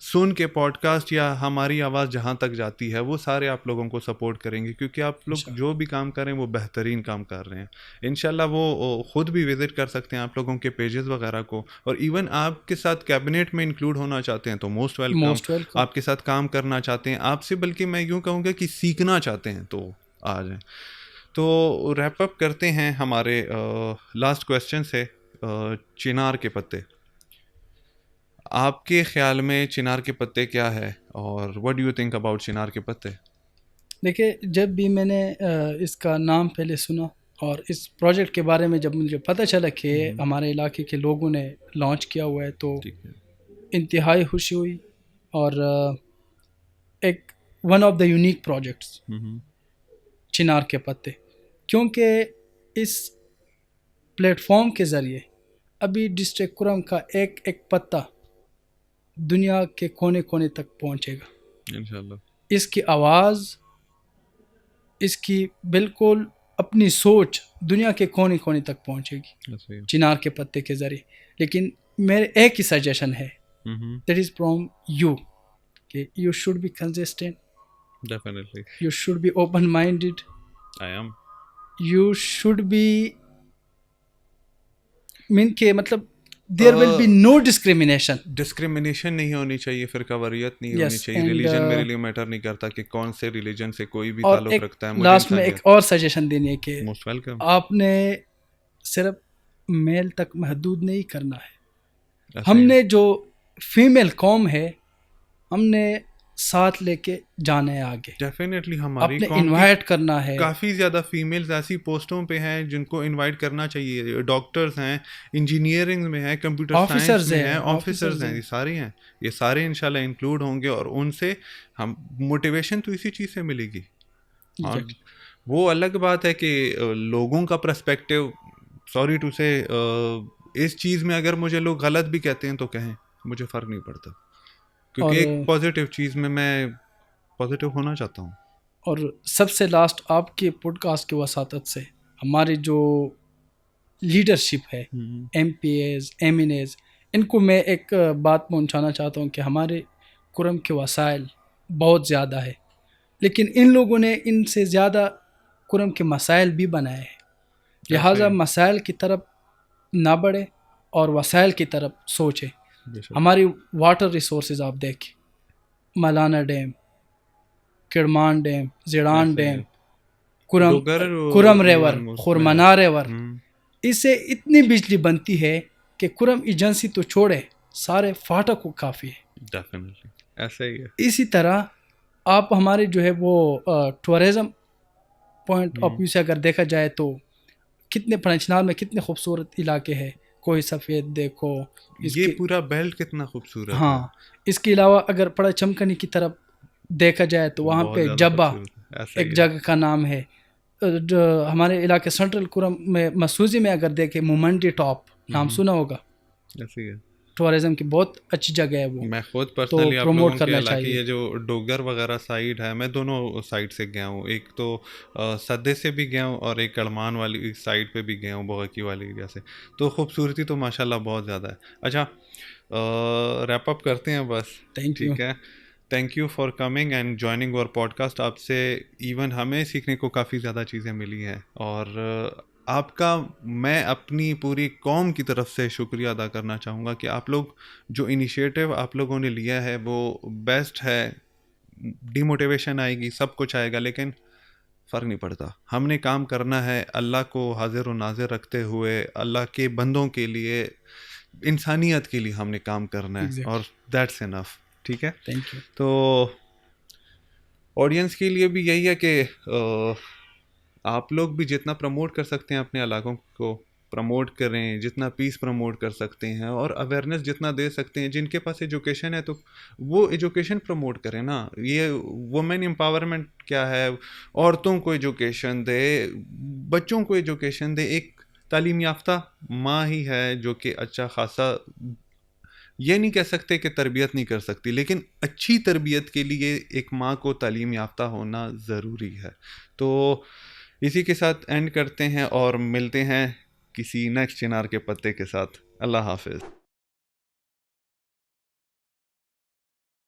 A: سن کے پوڈ کاسٹ یا ہماری آواز جہاں تک جاتی ہے وہ سارے آپ لوگوں کو سپورٹ کریں گے, کیونکہ آپ لوگ جو بھی کام کریں وہ بہترین کام کر رہے ہیں. انشاءاللہ وہ خود بھی وزٹ کر سکتے ہیں آپ لوگوں کے پیجز وغیرہ کو, اور ایون آپ کے ساتھ کیبنٹ میں انکلوڈ ہونا چاہتے ہیں تو موسٹ ویلکم. آپ کے ساتھ کام کرنا چاہتے ہیں, آپ سے بلکہ میں یوں کہوں گا کہ سیکھنا چاہتے ہیں تو آ جائیں. تو ریپ اپ کرتے ہیں ہمارے لاسٹ کویسچن سے. چنار کے پتے, آپ کے خیال میں چنار کے پتے کیا ہے, اور what do you think about چنار کے پتے؟
B: دیکھیے, جب بھی میں نے اس کا نام پہلے سنا اور اس پروجیکٹ کے بارے میں جب مجھے پتہ چلا کہ ہمارے علاقے کے لوگوں نے لانچ کیا ہوا ہے تو انتہائی خوشی ہوئی. اور ایک one of the unique projects چنار کے پتے, کیونکہ اس پلیٹ فارم کے ذریعے ابھی ڈسٹرکٹ کرم کا ایک ایک پتا دنیا کے کونے کونے تک پہنچے گا
A: انشاءاللہ.
B: اس کی آواز, اس کی بالکل اپنی سوچ دنیا کے کونے کونے تک پہنچے گی چنار کے پتے کے ذریعے. لیکن میرے ایک ہی سجیشن ہے, دیٹ از فرام یو, کہ you should be consistent,
A: definitely
B: you should be open minded,
A: I am,
B: you should be mean کہ مطلب دیر ول بی نو
A: ڈسکریمنیشن نہیں ہونی چاہیے, فرقہ واریت نہیں ہونی چاہیے. ریلیجن میرے لیے میٹر نہیں کرتا کہ کون سے ریلیجن سے کوئی بھی تعلق رکھتا ہے.
B: لاسٹ میں ایک اور سجیشن دینی ہے کہ
A: موسٹ ویلکم,
B: آپ نے صرف میل تک محدود نہیں کرنا ہے. ہم نے جو فیمیل قوم ہے ہم نے ساتھ لے کے جانا ہے آگے.
A: ڈیفینیٹلی ہماری
B: اپنے انوائٹ کرنا ہے.
A: کافی زیادہ فیمیلز ایسی پوسٹوں پہ ہیں جن کو انوائٹ کرنا چاہیے. ڈاکٹرز ہیں, انجینئرنگ میں ہیں, کمپیوٹر سائنس میں ہیں, آفیسرز ہیں, یہ سارے انشاءاللہ انکلوڈ ہوں گے. اور ان سے ہم موٹیویشن تو اسی چیز سے ملے گی. اور وہ الگ بات ہے کہ لوگوں کا پرسپیکٹیو, سوری ٹو سے, اس چیز میں اگر مجھے لوگ غلط بھی کہتے ہیں تو کہیں, مجھے فرق نہیں پڑتا, کیونکہ ایک پازیٹیو چیز میں پازیٹیو ہونا چاہتا ہوں.
B: اور سب سے لاسٹ, آپ کے پوڈ کاسٹ کی وساطت سے ہماری جو لیڈرشپ ہے, MPs, MNAs, ان کو میں ایک بات پہنچانا چاہتا ہوں کہ ہمارے کرم کے وسائل بہت زیادہ ہے, لیکن ان لوگوں نے ان سے زیادہ کرم کے مسائل بھی بنائے ہیں. لہٰذا مسائل کی طرف نہ بڑھے اور وسائل کی طرف سوچیں. ہماری واٹر ریسورسز آپ دیکھیں, مالانا ڈیم, کرمان ڈیم, زیڑان ڈیم, کرم ریور, خورمنا ریور, اس سے اتنی بجلی بنتی ہے کہ کرم ایجنسی تو چھوڑے سارے فاٹک کو کافی ہے.
A: ڈیفینیٹلی ایسا ہی ہے.
B: اسی طرح آپ ہمارے جو ہے وہ ٹورزم پوائنٹ آف ویو سے اگر دیکھا جائے تو کتنے پنچنال میں کتنے خوبصورت علاقے ہیں. کوئی سفید دیکھو,
A: یہ پورا بیلٹ کتنا خوبصورت ہے.
B: ہاں, اس کے علاوہ اگر پڑا چمکنی کی طرف دیکھا جائے تو وہاں پہ جبا ایک جگہ کا نام ہے. ہمارے علاقے سینٹرل کرم میں مسوزی میں اگر دیکھیں مومنڈی ٹاپ نام سنا ہوگا, ٹورزم کی بہت اچھی جگہ ہے وہ.
A: میں خود پرسنلی آپ لوگوں کے علاقے یہ جو ڈوگر وغیرہ سائڈ ہے, میں دونوں سائڈ سے گیا ہوں. ایک تو سدے سے بھی گیا ہوں اور ایک کڑمان والی سائڈ پہ بھی گیا ہوں, بوغکی والی ایریا سے. تو خوبصورتی تو ماشاءاللہ بہت زیادہ ہے. اچھا, ریپ اپ کرتے ہیں بس. ٹھیک ہے, thank you for coming and joining اور پوڈ کاسٹ. آپ سے ایون ہمیں سیکھنے کو کافی زیادہ چیزیں ملی ہیں, اور آپ کا میں اپنی پوری قوم کی طرف سے شکریہ ادا کرنا چاہوں گا کہ آپ لوگ جو انیشیٹو آپ لوگوں نے لیا ہے وہ بیسٹ ہے. ڈی موٹیویشن آئے گی, سب کچھ آئے گا, لیکن فرق نہیں پڑتا. ہم نے کام کرنا ہے اللہ کو حاضر و ناظر رکھتے ہوئے, اللہ کے بندوں کے لیے, انسانیت کے لیے ہم نے کام کرنا ہے, اور دیٹس انف. ٹھیک ہے,
B: تھینک یو.
A: تو آڈینس کے لیے بھی یہی ہے کہ آپ لوگ بھی جتنا پروموٹ کر سکتے ہیں اپنے علاقوں کو پروموٹ کریں, جتنا پیس پروموٹ کر سکتے ہیں, اور اویئرنیس جتنا دے سکتے ہیں. جن کے پاس ایجوکیشن ہے تو وہ ایجوکیشن پروموٹ کریں نا. یہ وومن امپاورمنٹ کیا ہے, عورتوں کو ایجوکیشن دے, بچوں کو ایجوکیشن دے. ایک تعلیم یافتہ ماں ہی ہے جو کہ اچھا خاصا, یہ نہیں کہہ سکتے کہ تربیت نہیں کر سکتی, لیکن اچھی تربیت کے لیے ایک ماں کو تعلیم یافتہ ہونا ضروری ہے. تو اسی کے ساتھ اینڈ کرتے ہیں اور ملتے ہیں کسی نیکسٹ چنار کے پتے کے ساتھ. اللہ حافظ.